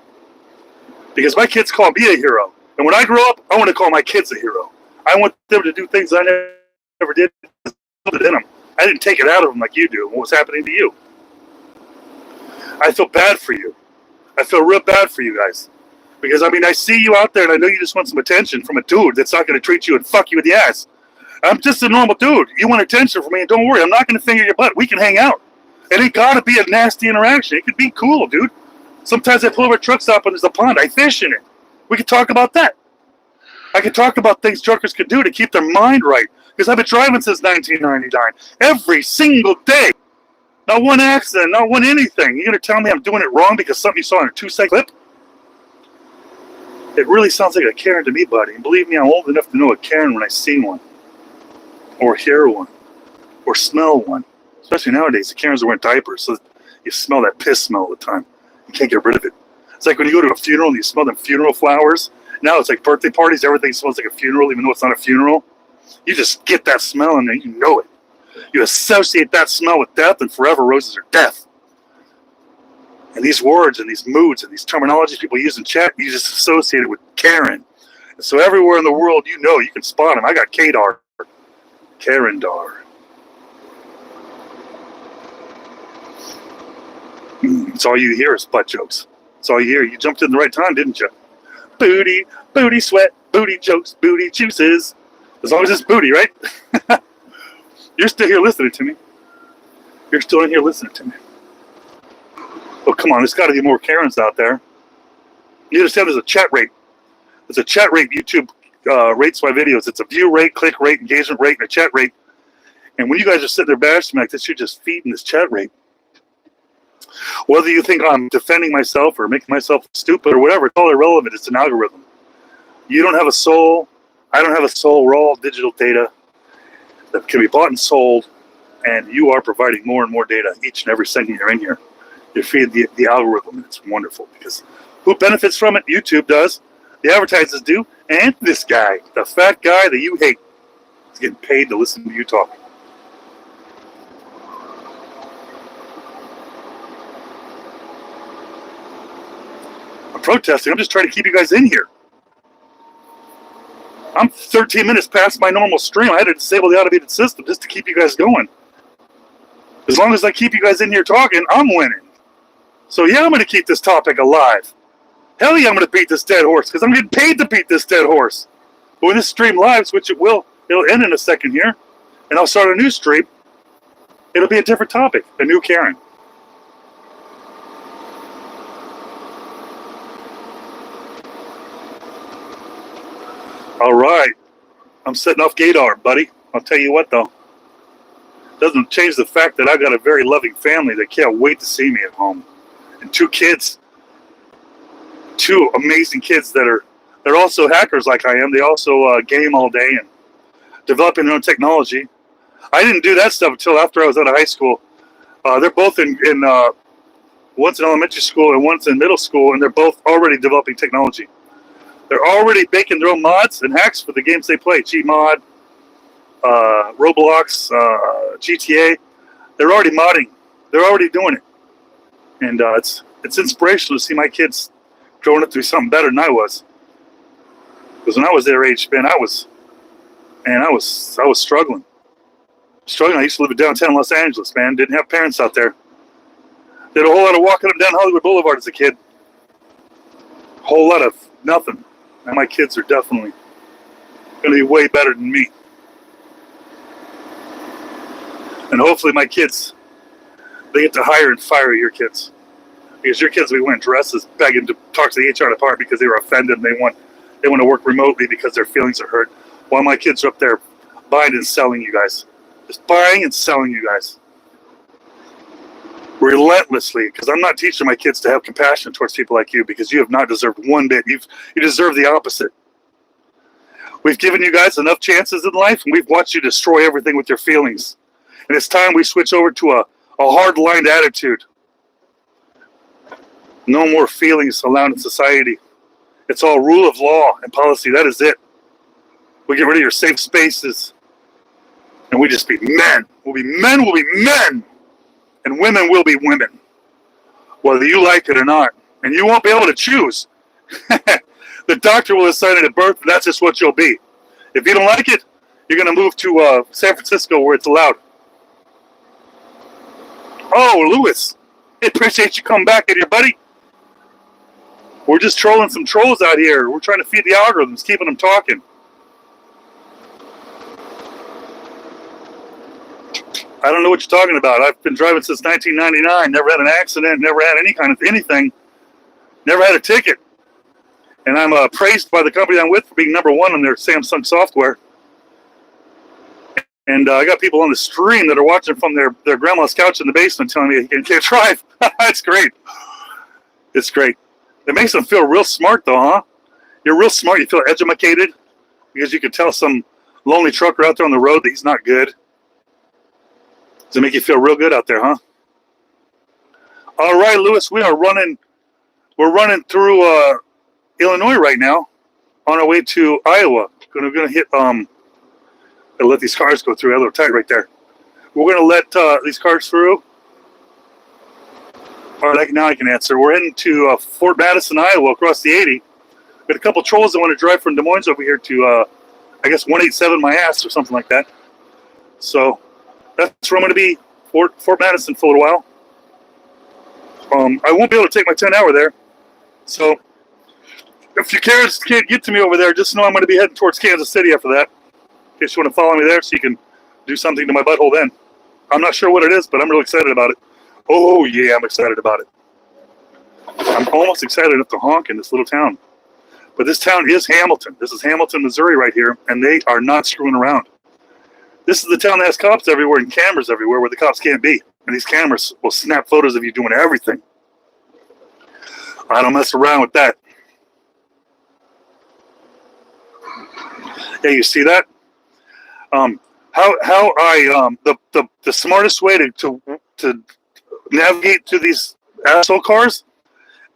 [SPEAKER 1] Because my kids call me a hero. And when I grow up, I want to call my kids a hero. I want them to do things I never did. In them. I didn't take it out of them like you do. What was happening to you? I feel bad for you. I feel real bad for you guys. Because, I mean, I see you out there, and I know you just want some attention from a dude that's not going to treat you and fuck you in the ass. I'm just a normal dude. You want attention from me, and don't worry, I'm not going to finger your butt. We can hang out. It ain't got to be a nasty interaction. It could be cool, dude. Sometimes I pull over a truck stop and there's a pond. I fish in it. We could talk about that. I could talk about things truckers could do to keep their mind right. Because I've been driving since 1999. Every single day. Not one accident, not one anything. You're going to tell me I'm doing it wrong because something you saw in a 2-second clip? It really sounds like a Karen to me, buddy. And believe me, I'm old enough to know a Karen when I see one. Or hear one. Or smell one. Especially nowadays, the Karens are wearing diapers, so you smell that piss smell all the time. You can't get rid of it. It's like when you go to a funeral and you smell them funeral flowers. Now it's like birthday parties, everything smells like a funeral, even though it's not a funeral. You just get that smell and then you know it. You associate that smell with death, and forever roses are death. And these words and these moods and these terminologies people use in chat, you just associate it with Karen. And so everywhere in the world, you know, you can spot them. I got Kadar. Karendar. It's all you hear is butt jokes. It's all you hear. You jumped in the right time, didn't you? Booty, booty sweat, booty jokes, booty juices. As long as it's booty, right? You're still here listening to me. You're still in here listening to me. Oh, come on. There's got to be more Karens out there. You understand there's a chat rate. There's a chat rate. YouTube rates my videos. It's a view rate, click rate, engagement rate, and a chat rate. And when you guys are sitting there bashing me like this, you're just feeding this chat rate. Whether you think I'm defending myself or making myself stupid or whatever, it's all irrelevant. It's an algorithm. You don't have a soul. I don't have a soul. We're all digital data that can be bought and sold, and you are providing more and more data each and every second you're in here. You feed the algorithm, and it's wonderful because who benefits from it? YouTube does. The advertisers do. And this guy, the fat guy that you hate, is getting paid to listen to you talk. Protesting. I'm just trying to keep you guys in here. I'm 13 minutes past my normal stream. I had to disable the automated system just to keep you guys going. As long as I keep you guys in here talking, I'm winning. So yeah, I'm going to keep this topic alive. Hell yeah, I'm going to beat this dead horse because I'm getting paid to beat this dead horse. But when this stream lives, which it will, it'll end in a second here, and I'll start a new stream. It'll be a different topic, a new Karen. All right. I'm setting off Gaydar, buddy. I'll tell you what, though. Doesn't change the fact that I've got a very loving family that can't wait to see me at home. And 2 kids. 2 amazing kids that are they're also hackers like I am. They also game all day and developing their own technology. I didn't do that stuff until after I was out of high school. They're both in one's in elementary school and one's in middle school, and they're both already developing technology. They're already making their own mods and hacks for the games they play. Gmod, Roblox, GTA. They're already modding. They're already doing it. And it's inspirational to see my kids growing up to be something better than I was. Because when I was their age, man, I was struggling. I used to live in downtown Los Angeles, man. Didn't have parents out there. Did a whole lot of walking up and down Hollywood Boulevard as a kid. whole lot of nothing. And my kids are definitely going to be way better than me. And hopefully my kids, they get to hire and fire your kids. Because your kids will be wearing dresses begging to talk to the HR department because they were offended and they want to work remotely because their feelings are hurt. While my kids are up there buying and selling you guys. Just buying and selling you guys. Relentlessly, because I'm not teaching my kids to have compassion towards people like you because you have not deserved one bit. You deserve the opposite. We've given you guys enough chances in life and we've watched you destroy everything with your feelings. And it's time we switch over to a hard-lined attitude. No more feelings allowed in society. It's all rule of law and policy. That is it. We get rid of your safe spaces. And we just be men. We'll be men, we'll be men. And women will be women. Whether you like it or not. And you won't be able to choose. The doctor will assign it at birth, and that's just what you'll be. If you don't like it, you're going to move to San Francisco where it's allowed. Oh, Lewis. I appreciate you coming back in here, buddy. We're just trolling some trolls out here. We're trying to feed the algorithms, keeping them talking. I don't know what you're talking about. I've been driving since 1999. Never had an accident. Never had any kind of anything. Never had a ticket. And I'm praised by the company I'm with for being number one on their Samsung software. And I got people on the stream that are watching from their grandma's couch in the basement telling me you can't drive. It's great. It's great. It makes them feel real smart, though, huh? You're real smart. You feel educated because you can tell some lonely trucker out there on the road that he's not good. Does it make you feel real good out there, huh? All right, Lewis, we're running through Illinois right now on our way to Iowa. We're going to hit, I'll let these cars go through. A little tight right there. We're going to let these cars through. All right, now I can answer. We're heading to Fort Madison, Iowa, across the 80. Got a couple trolls that want to drive from Des Moines over here to, I guess, 187 my ass or something like that. So that's where I'm going to be, Fort Madison for a little while. I won't be able to take my 10-hour there. So if you can't get to me over there, just know I'm going to be heading towards Kansas City after that. In case you want to follow me there so you can do something to my butthole then. I'm not sure what it is, but I'm really excited about it. Oh, yeah, I'm excited about it. I'm almost excited enough to honk in this little town. But this town is Hamilton. This is Hamilton, Missouri right here, and they are not screwing around. This is the town that has cops everywhere and cameras everywhere where the cops can't be. And these cameras will snap photos of you doing everything. I don't mess around with that. Yeah, you see that? The smartest way to navigate to these asshole cars,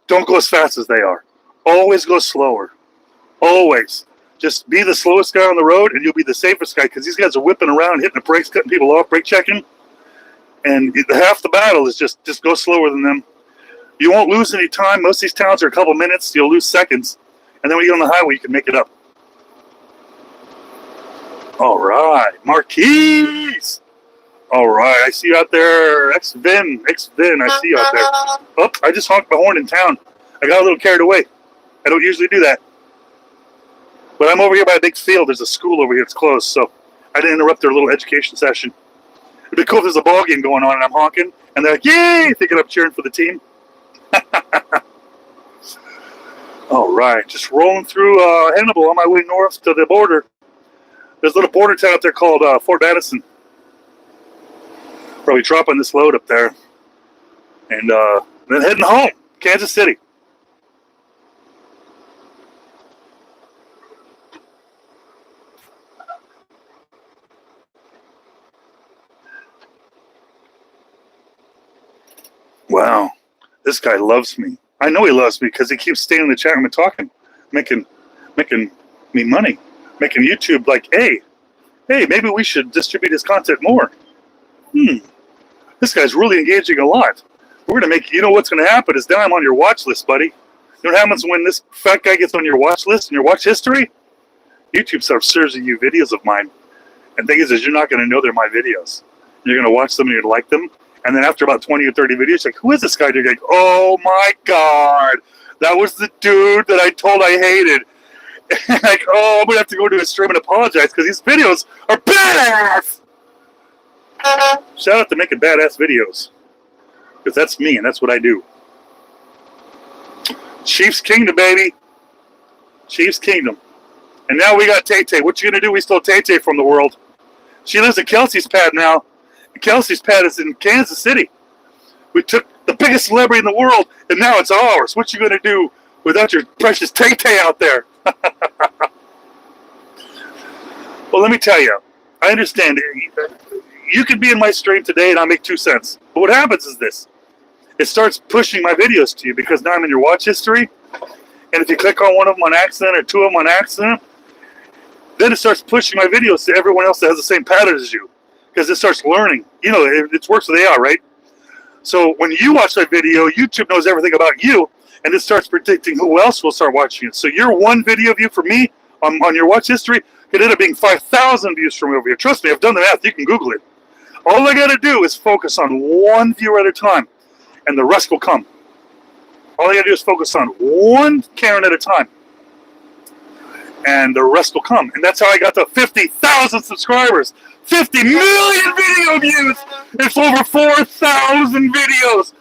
[SPEAKER 1] don't go as fast as they are. Always go slower. Always. Just be the slowest guy on the road and you'll be the safest guy because these guys are whipping around, hitting the brakes, cutting people off, brake checking. And half the battle is just go slower than them. You won't lose any time. Most of these towns are a couple minutes. You'll lose seconds. And then when you get on the highway, you can make it up. All right. Marquise. All right. I see you out there. X-Vin. I see you out there. Oh, I just honked my horn in town. I got a little carried away. I don't usually do that. But I'm over here by a big field. There's a school over here. It's closed, so I didn't interrupt their little education session. It'd be cool if there's a ball game going on and I'm honking, and they're like, yay, thinking I'm cheering for the team. All right, just rolling through Hannibal on my way north to the border. There's a little border town up there called Fort Madison. Probably dropping this load up there. And then heading home, Kansas City. Wow, this guy loves me. I know he loves me because he keeps staying in the chat room and talking, making me money, making YouTube like, hey, maybe we should distribute his content more. This guy's really engaging a lot. We're going to make, you know what's going to happen is now I'm on your watch list, buddy. You know what happens when this fat guy gets on your watch list and your watch history? YouTube starts serving you videos of mine. And the thing is you're not going to know they're my videos. You're going to watch them and you're going to like them. And then after about 20 or 30 videos, like, who is this guy? You're like, oh my God, That was the dude that I told I hated. And like, oh, I'm going to have to go to his stream and apologize because these videos are badass. Shout out to making badass videos. Because that's me and that's what I do. Chiefs Kingdom, baby. Chiefs Kingdom. And now we got Tay-Tay. What you going to do? We stole Tay-Tay from the world. She lives at Kelsey's pad now. And Kelsey's pad is in Kansas City. We took the biggest celebrity in the world, and now it's ours. What you going to do without your precious Tay-Tay out there? Well, let me tell you. I understand. You could be in my stream today, and I'll make 2 cents. But what happens is this. It starts pushing my videos to you because now I'm in your watch history. And if you click on one of them on accident or 2 of them on accident, then it starts pushing my videos to everyone else that has the same pattern as you. Because it starts learning. You know, it works with AI, right? So when you watch that video, YouTube knows everything about you, and it starts predicting who else will start watching it. So your one video view for me on your watch history could end up being 5,000 views from over here. Trust me, I've done the math. You can Google it. All I got to do is focus on one viewer at a time, and the rest will come. All I got to do is focus on one Karen at a time, and the rest will come. And that's how I got to 50,000 subscribers. 50 million video views. It's over 4,000 videos.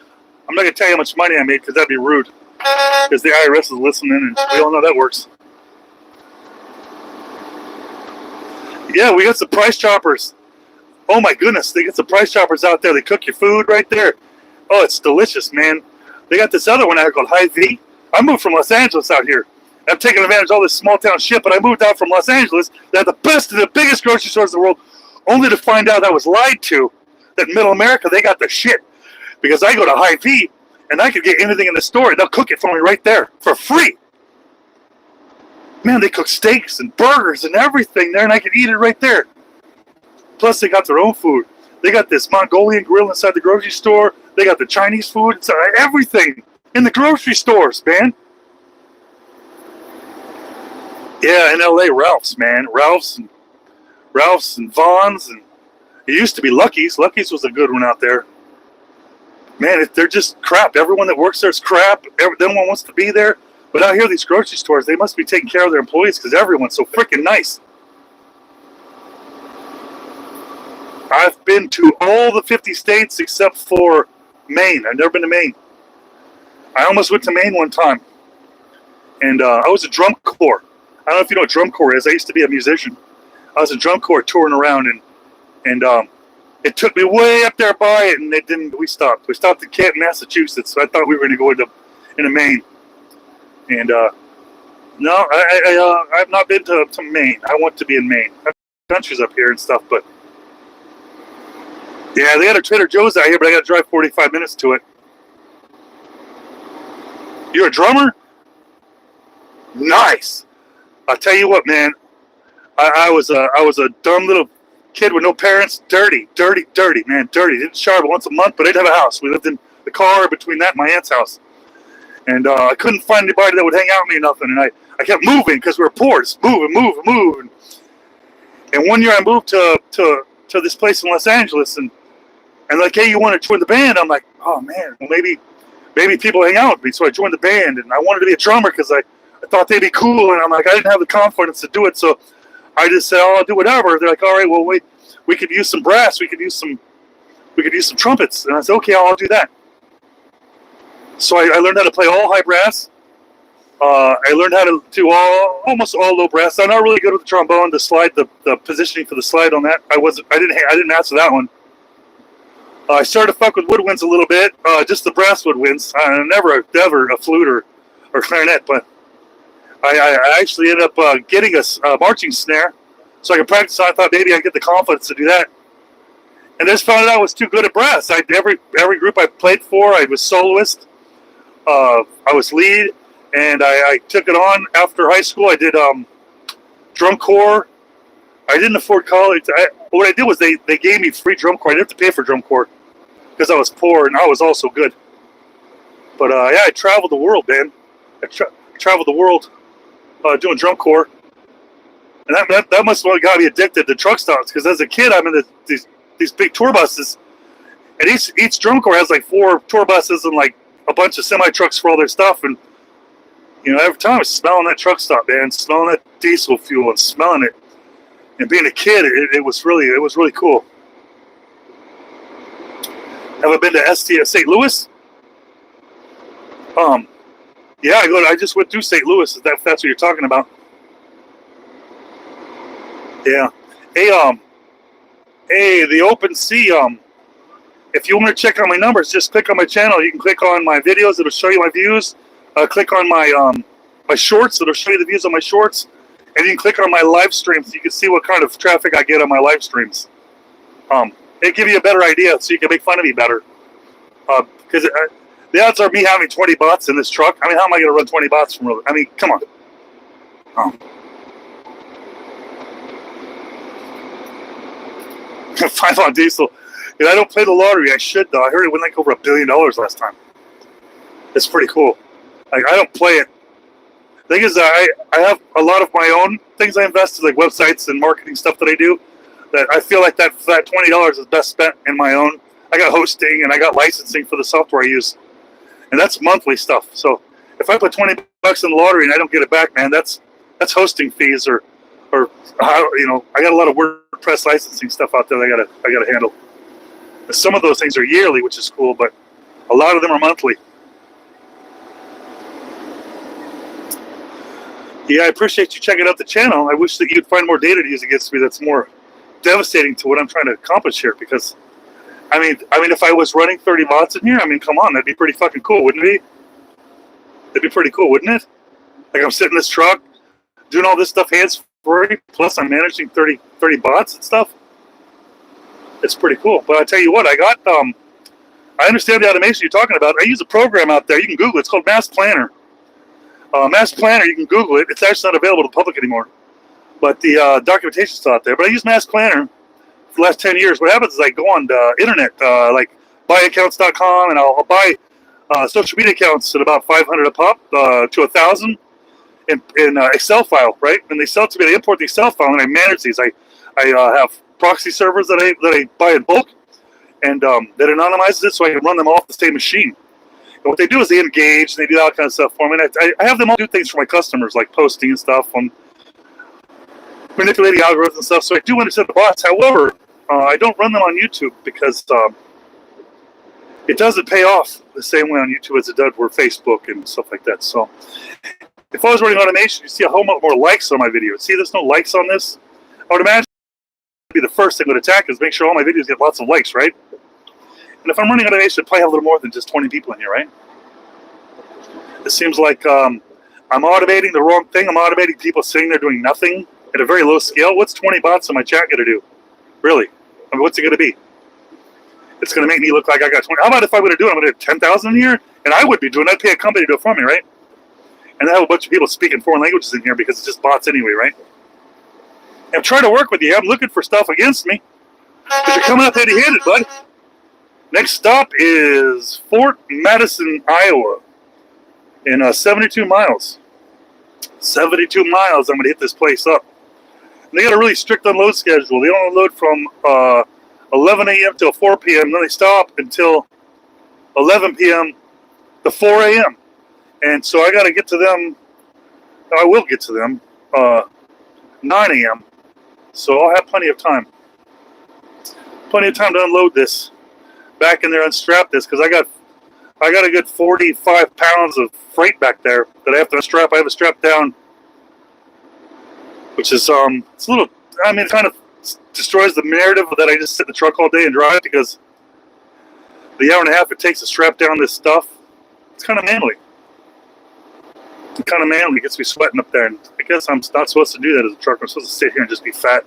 [SPEAKER 1] I'm not going to tell you how much money I made because that'd be rude. Because the IRS is listening and we all know that works. Yeah, we got some price choppers. Oh my goodness, they got some price choppers out there. They cook your food right there. Oh, it's delicious, man. They got this other one out here called Hy-Vee. I moved from Los Angeles out here. I'm taking advantage of all this small town shit, but I moved out from Los Angeles. They had the best and the biggest grocery stores in the world, only to find out I was lied to, that middle America, they got the shit. Because I go to Hy-Vee, and I could get anything in the store, and they'll cook it for me right there, for free. Man, they cook steaks and burgers and everything there, and I could eat it right there. Plus, they got their own food. They got this Mongolian grill inside the grocery store. They got the Chinese food inside, everything in the grocery stores, man. Yeah, in LA, Ralph's, man. Ralph's and Vaughn's, and it used to be Lucky's. Lucky's was a good one out there. Man, they're just crap. Everyone that works there is crap. No one wants to be there. But out here, these grocery stores, they must be taking care of their employees because everyone's so freaking nice. I've been to all the 50 states except for Maine. I've never been to Maine. I almost went to Maine one time. And I was a drum corps. I don't know if you know what drum corps is. I used to be a musician. I was a drum corps touring around, and it took me way up there by it, and we stopped. We stopped in Canton, Massachusetts. So I thought we were going to go into Maine. And no, I've not been to Maine. I want to be in Maine. I have countries up here and stuff, but yeah, they got a Trader Joe's out here, but I got to drive 45 minutes to it. You're a drummer? Nice. I'll tell you what, man. I was a dumb little kid with no parents. Dirty, man. Dirty. Didn't shower but once a month, but I didn't have a house. We lived in the car between that and my aunt's house. And I couldn't find anybody that would hang out with me or nothing. And I kept moving because we were poor. Just moving. And one year I moved to this place in Los Angeles. And like, hey, you want to join the band? I'm like, oh, man, well, maybe people hang out with me. So I joined the band. And I wanted to be a drummer because I thought they'd be cool. And I'm like, I didn't have the confidence to do it. So I just said, oh, I'll do whatever. They're like, all right, well, wait, we could use some brass. We could use some trumpets. And I said, okay, I'll do that. So I learned how to play all high brass. I learned how to do almost all low brass. I'm not really good with the trombone. The slide, the positioning for the slide on that, I didn't master that one. I started to fuck with woodwinds a little bit, just the brass woodwinds. Never a flute or clarinet, but I actually ended up getting a marching snare so I could practice. I thought maybe I'd get the confidence to do that. And I just found out I was too good at brass. Every group I played for, I was soloist. I was lead, and I took it on after high school. I did drum corps. I didn't afford college. What I did was they gave me free drum corps. I didn't have to pay for drum corps because I was poor and I was also good. But yeah, I traveled the world, man. I traveled the world doing drum corps, and that must have got me addicted to truck stops. Because as a kid, I'm in these big tour buses, and each drum corps has like 4 tour buses and like a bunch of semi trucks for all their stuff. And You know, every time I was smelling that truck stop, man, smelling that diesel fuel and smelling it, and being a kid, it was really cool. Have I been to St. Louis? Yeah, I just went through St. Louis. If that's what you're talking about. Yeah. Hey, the open sea. If you want to check out my numbers, just click on my channel. You can click on my videos; it'll show you my views. Click on my my shorts; it'll show you the views on my shorts. And you can click on my live streams so you can see what kind of traffic I get on my live streams. It'll give you a better idea so you can make fun of me better. Because the odds are me having 20 bots in this truck. I mean, how am I going to run 20 bots from road? I mean, come on. 5 on diesel. I don't play the lottery. I should, though. I heard it went like over $1 billion last time. It's pretty cool. Like, I don't play it. The thing is, I have a lot of my own things I invest in, like websites and marketing stuff that I do, that I feel like that $20 is best spent in my own. I got hosting and I got licensing for the software I use. And that's monthly stuff. So if I put $20 in the lottery and I don't get it back, man, that's hosting fees or you know, I got a lot of WordPress licensing stuff out there that I gotta handle. And some of those things are yearly, which is cool, but a lot of them are monthly. Yeah, I appreciate you checking out the channel. I wish that you'd find more data to use against me that's more devastating to what I'm trying to accomplish here. Because, I mean, if I was running 30 bots in here, I mean, come on, that'd be pretty fucking cool, wouldn't it be? That'd be pretty cool, wouldn't it? Like, I'm sitting in this truck, doing all this stuff hands-free, plus I'm managing 30 bots and stuff. It's pretty cool. But I tell you what, I understand the automation you're talking about. I use a program out there. You can Google it. It's called Mass Planner. Mass Planner, you can Google it. It's actually not available to the public anymore. But the documentation's still out there. But I use Mass Planner for the last 10 years. What happens is I go on the internet, like buyaccounts.com, and I'll buy social media accounts at about 500 a pop to 1,000 in Excel file, right? And they sell it to me. They import the Excel file, and I manage these. I have proxy servers that I buy in bulk, and that anonymizes it so I can run them off the same machine. And what they do is they engage, and they do all kind of stuff for me. And I have them all do things for my customers, like posting and stuff, on manipulating algorithms and stuff. So I do understand the bots. However, I don't run them on YouTube because it doesn't pay off the same way on YouTube as it does for Facebook and stuff like that. So if I was running automation, you see a whole lot more likes on my videos. See, there's no likes on this. I would imagine be the first thing I would attack is make sure all my videos get lots of likes, right? And if I'm running automation, I'd probably have a little more than just 20 people in here, right? It seems like I'm automating the wrong thing. I'm automating people sitting there doing nothing at a very low scale. What's 20 bots in my chat going to do? Really? I mean, what's it going to be? It's going to make me look like I got 20. How about if I'm going to do it? I'm going to do 10,000 in here? And I would be doing it. I'd pay a company to do it for me, right? And I have a bunch of people speaking foreign languages in here because it's just bots anyway, right? I'm trying to work with you. I'm looking for stuff against me. But you're coming up heavy-handed, bud. Next stop is Fort Madison, Iowa. In 72 miles. 72 miles, I'm going to hit this place up. And they got a really strict unload schedule. They don't unload from 11 a.m. till 4 p.m. Then they stop until 11 p.m. to 4 a.m. And so I got to get to them. I will get to them 9 a.m. So I'll have plenty of time. Plenty of time to unload this. Back in there, unstrap this, because I got a good 45 pounds of freight back there that I have to unstrap. I have it strapped down, which is it's a little. I mean, it kind of destroys the narrative that I just sit in the truck all day and drive, because the hour and a half it takes to strap down this stuff, it's kind of manly. It kind of manly. It gets me sweating up there, and I guess I'm not supposed to do that as a trucker. I'm supposed to sit here and just be fat.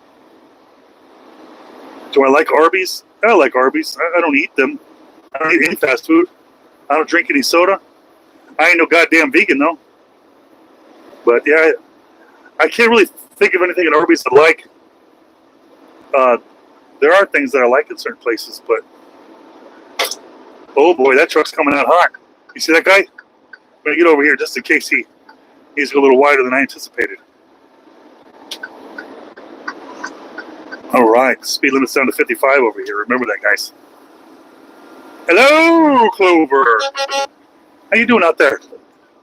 [SPEAKER 1] Do I like Arby's? I like Arby's. I don't eat them. I don't eat any fast food. I don't drink any soda. I ain't no goddamn vegan, though. But, yeah, I can't really think of anything at Arby's I like. There are things that I like in certain places, but... Oh, boy, that truck's coming out hot. You see that guy? I'm going to get over here just in case he's a little wider than I anticipated. All right, speed limit's down to 55 over here. Remember that, guys. Hello, Clover. How you doing out there?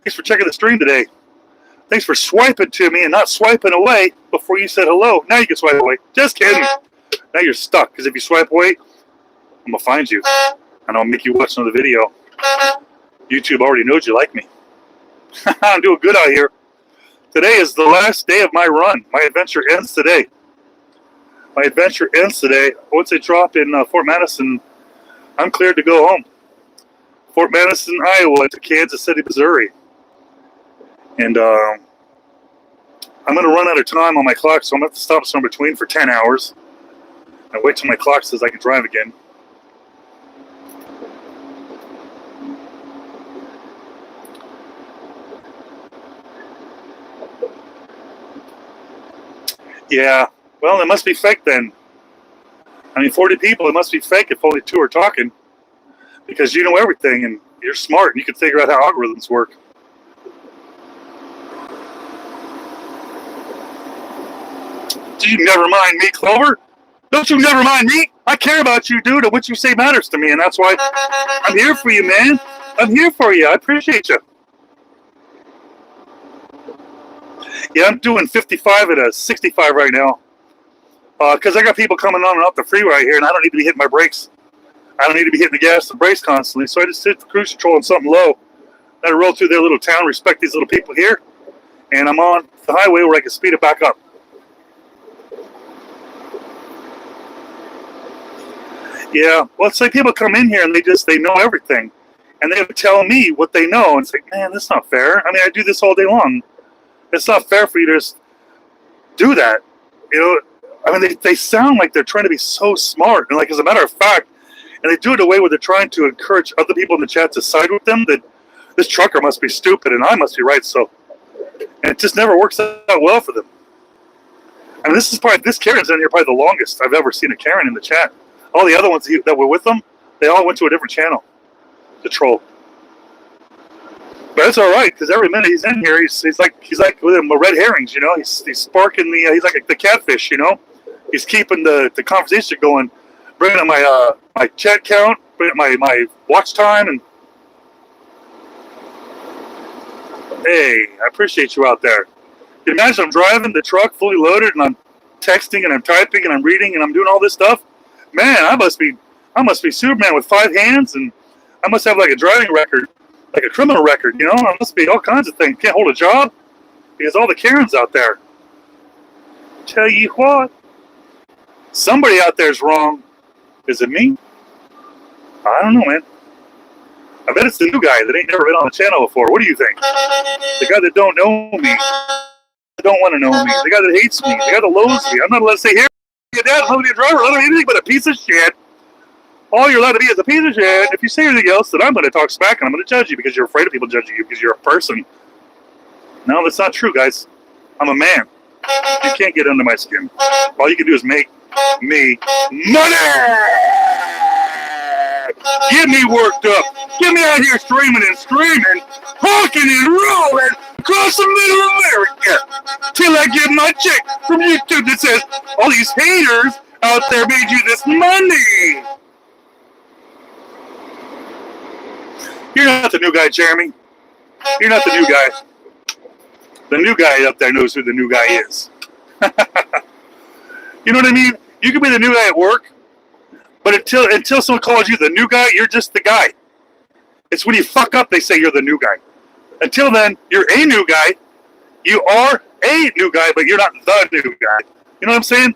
[SPEAKER 1] Thanks for checking the stream today. Thanks for swiping to me and not swiping away before you said hello. Now you can swipe away. Just kidding. Now you're stuck, because if you swipe away, I'm going to find you. And I'll make you watch another video. YouTube already knows you like me. I'm doing good out here. Today is the last day of my run. My adventure ends today. Once I drop in Fort Madison, I'm cleared to go home. Fort Madison, Iowa to Kansas City, Missouri. And I'm going to run out of time on my clock, so I'm going to have to stop somewhere between for 10 hours. And wait till my clock says I can drive again. Yeah, well, it must be fake then. I mean, 40 people, it must be fake if only 2 are talking. Because you know everything, and you're smart, and you can figure out how algorithms work. Do you never mind me, Clover? Don't you never mind me? I care about you, dude, and what you say matters to me, and that's why I'm here for you, man. I'm here for you. I appreciate you. Yeah, I'm doing 55 at a 65 right now. Because I got people coming on and off the freeway right here, and I don't need to be hitting my brakes. I don't need to be hitting the gas and brakes constantly, so I just hit the cruise control on something low. Let it roll through their little town, respect these little people here, and I'm on the highway where I can speed it back up. Yeah, well, it's like people come in here and they know everything, and they tell me what they know, and it's like, man, that's not fair. I mean, I do this all day long. It's not fair for you to just do that. You know, I mean, they sound like they're trying to be so smart, and like as a matter of fact, and they do it in a way where they're trying to encourage other people in the chat to side with them, that this trucker must be stupid and I must be right. So, and it just never works out well for them. I mean, this Karen's in here probably the longest I've ever seen a Karen in the chat. All the other ones that were with them, they all went to a different channel to troll. But it's all right, because every minute he's in here, he's like with him red herrings, you know. He's sparking he's like the catfish, you know. He's keeping the conversation going, bringing up my chat count, bringing up my watch time, and hey, I appreciate you out there. Can you imagine I'm driving the truck fully loaded, and I'm texting and I'm typing and I'm reading and I'm doing all this stuff? Man, I must be Superman with 5 hands, and I must have like a driving record, like a criminal record, you know. I must be all kinds of things. Can't hold a job because all the Karens out there. Tell you what, somebody out there is wrong. Is it me? I don't know, man. I bet it's the new guy that ain't never been on the channel before. What do you think? The guy that don't know me, that don't want to know me, the guy that hates me, the guy that loathes me. I'm not allowed to say, here, your dad, I'm a driver, I don't be anything but a piece of shit. All you're allowed to be is a piece of shit. If you say anything else, then I'm going to talk smack and I'm going to judge you because you're afraid of people judging you because you're a person. No, that's not true, guys. I'm a man. You can't get under my skin. All you can do is make me money! Get me worked up. Get me out here streaming and screaming, rocking and rolling across the middle of America till I get my check from YouTube that says all these haters out there made you this money. You're not the new guy, Jeremy. You're not the new guy. The new guy up there knows who the new guy is. You know what I mean? You can be the new guy at work, but until someone calls you the new guy, you're just the guy. It's when you fuck up they say you're the new guy. Until then, you're a new guy. You are a new guy, but you're not the new guy. You know what I'm saying?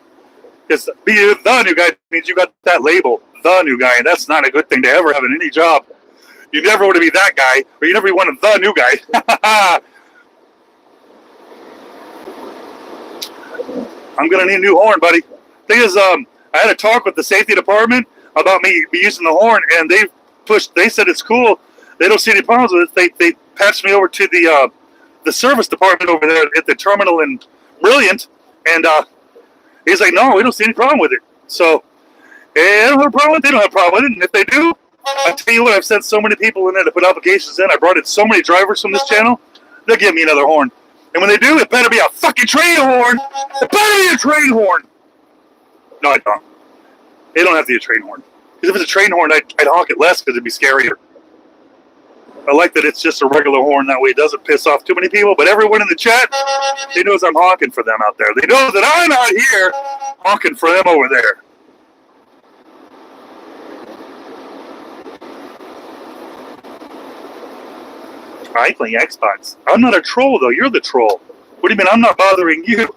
[SPEAKER 1] Because being the new guy means you got that label, the new guy, and that's not a good thing to ever have in any job. You never want to be that guy, or you never want to be the new guy. I'm going to need a new horn, buddy. Thing is, I had a talk with the safety department about me using the horn, and they said it's cool. They don't see any problems with it. They patched me over to the service department over there at the terminal in Brilliant, and he's like, no, we don't see any problem with it. So, I don't have a problem with it. They don't have a problem with it, and if they do, I tell you what, I've sent so many people in there to put applications in. I brought in so many drivers from this channel, they'll give me another horn. And when they do, it better be a fucking train horn. It better be a train horn. No, I don't. It don't have to be a train horn. Because if it's a train horn, I'd honk it less because it'd be scarier. I like that it's just a regular horn. That way it doesn't piss off too many people. But everyone in the chat, they knows I'm honking for them out there. They know that I'm not here honking for them over there. I play Xbox. I'm not a troll, though. You're the troll. What do you mean I'm not bothering you?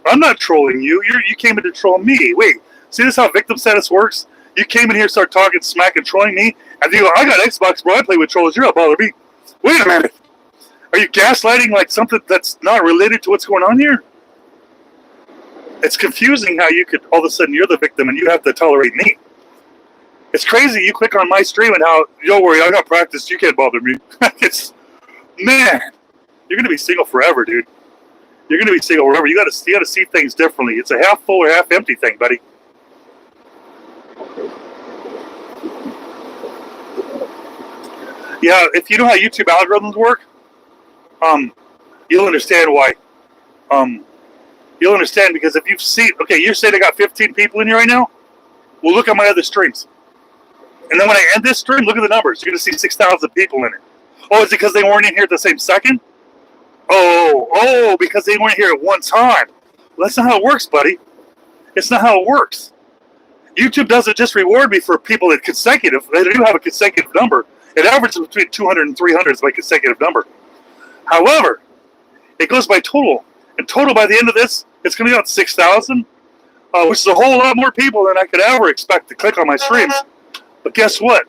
[SPEAKER 1] I'm not trolling you. You came in to troll me. Wait, see this how victim status works? You came in here, start talking smack and trolling me, and you go, I got Xbox, bro. I play with trolls. You're not bothering me. Wait a minute. Are you gaslighting like something that's not related to what's going on here? It's confusing how you could, all of a sudden, you're the victim and you have to tolerate me. It's crazy. You click on my stream and how, don't worry, I got practice. You can't bother me. Man, you're going to be single forever, dude. You're going to be single forever. You got to see things differently. It's a half full or half empty thing, buddy. Yeah, if you know how YouTube algorithms work, you'll understand why. You'll understand because if you've seen, okay, you're saying I got 15 people in here right now. Well, look at my other streams. And then when I end this stream, look at the numbers. You're going to see 6,000 people in it. Oh, is it because they weren't in here at the same second? Oh, because they weren't here at one time. Well, that's not how it works, buddy. It's not how it works. YouTube doesn't just reward me for people that consecutive. They do have a consecutive number. It averages between 200 and 300 is my consecutive number. However, it goes by total. And total by the end of this, it's going to be about 6,000, which is a whole lot more people than I could ever expect to click on my streams. But guess what?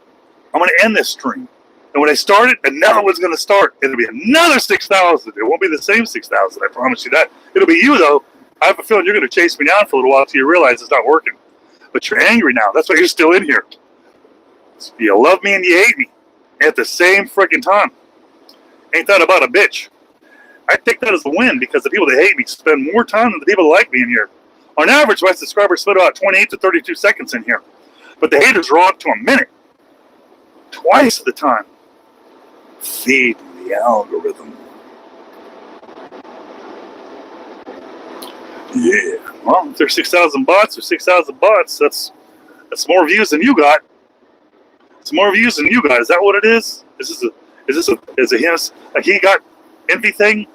[SPEAKER 1] I'm going to end this stream. And when I start it, another one's going to start. It'll be another 6,000. It won't be the same 6,000. I promise you that. It'll be you, though. I have a feeling you're going to chase me down for a little while until you realize it's not working. But you're angry now. That's why you're still in here. You love me and you hate me at the same freaking time. Ain't that about a bitch? I take that as a win because the people that hate me spend more time than the people that like me in here. On average, my subscribers spend about 28 to 32 seconds in here. But the haters are up to a minute. Twice the time. Feed the algorithm. Yeah. Well, if there's 6,000 bots or 6,000 bots, that's more views than you got. It's more views than you got. Is that what it is? Is this a hint? Like he got envy thing?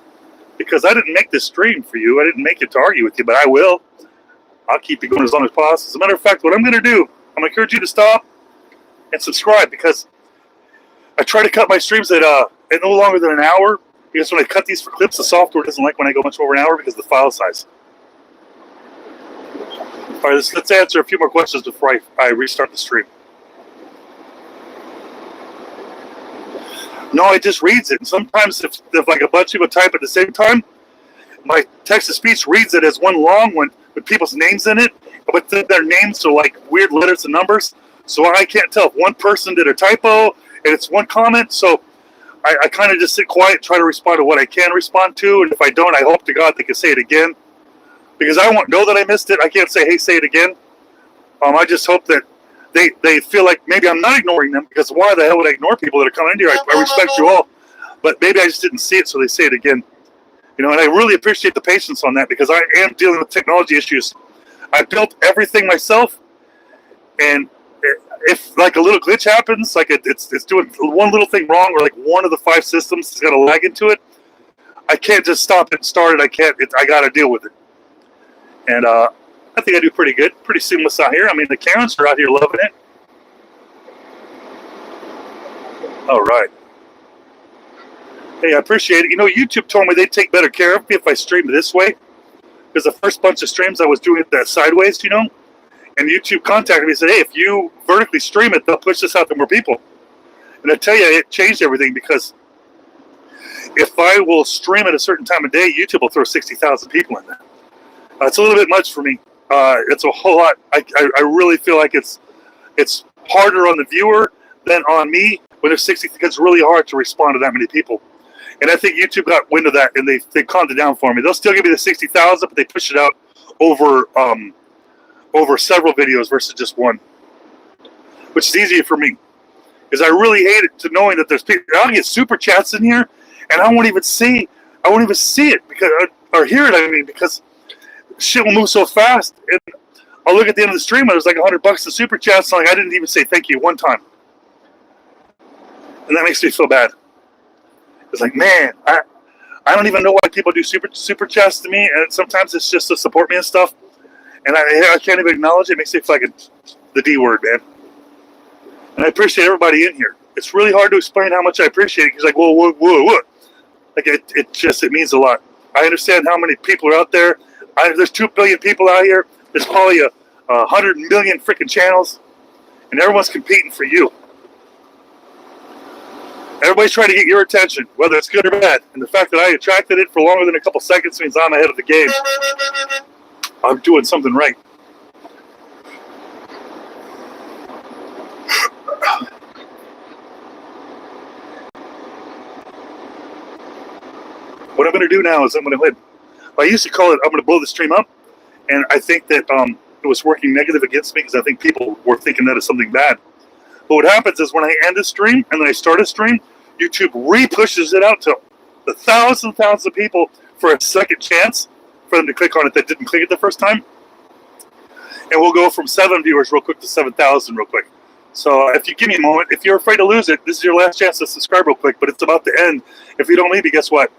[SPEAKER 1] Because I didn't make this stream for you. I didn't make it to argue with you, but I will. I'll keep you going as long as possible. As a matter of fact, what I'm going to do, I'm going to encourage you to stop and subscribe because I try to cut my streams at no longer than an hour because when I cut these for clips, the software doesn't like when I go much over an hour because of the file size. All right, let's answer a few more questions before I restart the stream. No, it just reads it. And sometimes if like a bunch of people type at the same time, my text-to-speech reads it as one long one with people's names in it, but their names are like weird letters and numbers. So I can't tell if one person did a typo and it's one comment. So I kind of just sit quiet and try to respond to what I can respond to. And if I don't, I hope to God they can say it again. Because I won't know that I missed it. I can't say, hey, say it again. I just hope that they feel like maybe I'm not ignoring them because why the hell would I ignore people that are coming in here? I respect you all. But maybe I just didn't see it, so they say it again. You know, and I really appreciate the patience on that because I am dealing with technology issues. I built everything myself, and if like a little glitch happens, like it's doing one little thing wrong, or like one of the 5 systems has got a lag into it, I can't just stop it and start it. I got to deal with it. And I think I do pretty good, pretty seamless out here. I mean, the Karens are out here loving it. All right. Hey, I appreciate it. You know, YouTube told me they'd take better care of me if I streamed this way. Because the first bunch of streams I was doing it that sideways, you know. And YouTube contacted me and said, hey, if you vertically stream it, they'll push this out to more people. And I tell you, it changed everything because if I will stream at a certain time of day, YouTube will throw 60,000 people in there. It's a little bit much for me. It's a whole lot. I really feel like it's harder on the viewer than on me when there's 60. Because it's really hard to respond to that many people. And I think YouTube got wind of that, and they calmed it down for me. They'll still give me the 60,000, but they push it out over several videos versus just one, which is easier for me. Because I really hate it to knowing that there's people. I'll get super chats in here, and I won't even see it because or hear it. I mean, because shit will move so fast, and I'll look at the end of the stream and there's like $100 in super chats, and like I didn't even say thank you one time. And that makes me feel bad. It's like, man, I don't even know why people do super chats to me, and sometimes it's just to support me and stuff, and I can't even acknowledge it. It makes me feel like the D word, man. And I appreciate everybody in here. It's really hard to explain how much I appreciate it, because like, whoa. Like, it means a lot. I understand how many people are out there. There's 2 billion people out here. There's probably 100 million freaking channels, and everyone's competing for you. Everybody's trying to get your attention, whether it's good or bad. And the fact that I attracted it for longer than a couple seconds means I'm ahead of the game. I'm doing something right. What I'm going to do now is I'm going to I used to call it, I'm going to blow the stream up. And I think that it was working negative against me because I think people were thinking that is something bad. But what happens is when I end a stream and then I start a stream, YouTube re-pushes it out to the thousands of people for a second chance for them to click on it that didn't click it the first time. And we'll go from 7 viewers real quick to 7,000 real quick. So if you give me a moment, if you're afraid to lose it, this is your last chance to subscribe real quick, but it's about to end. If you don't leave me, guess what?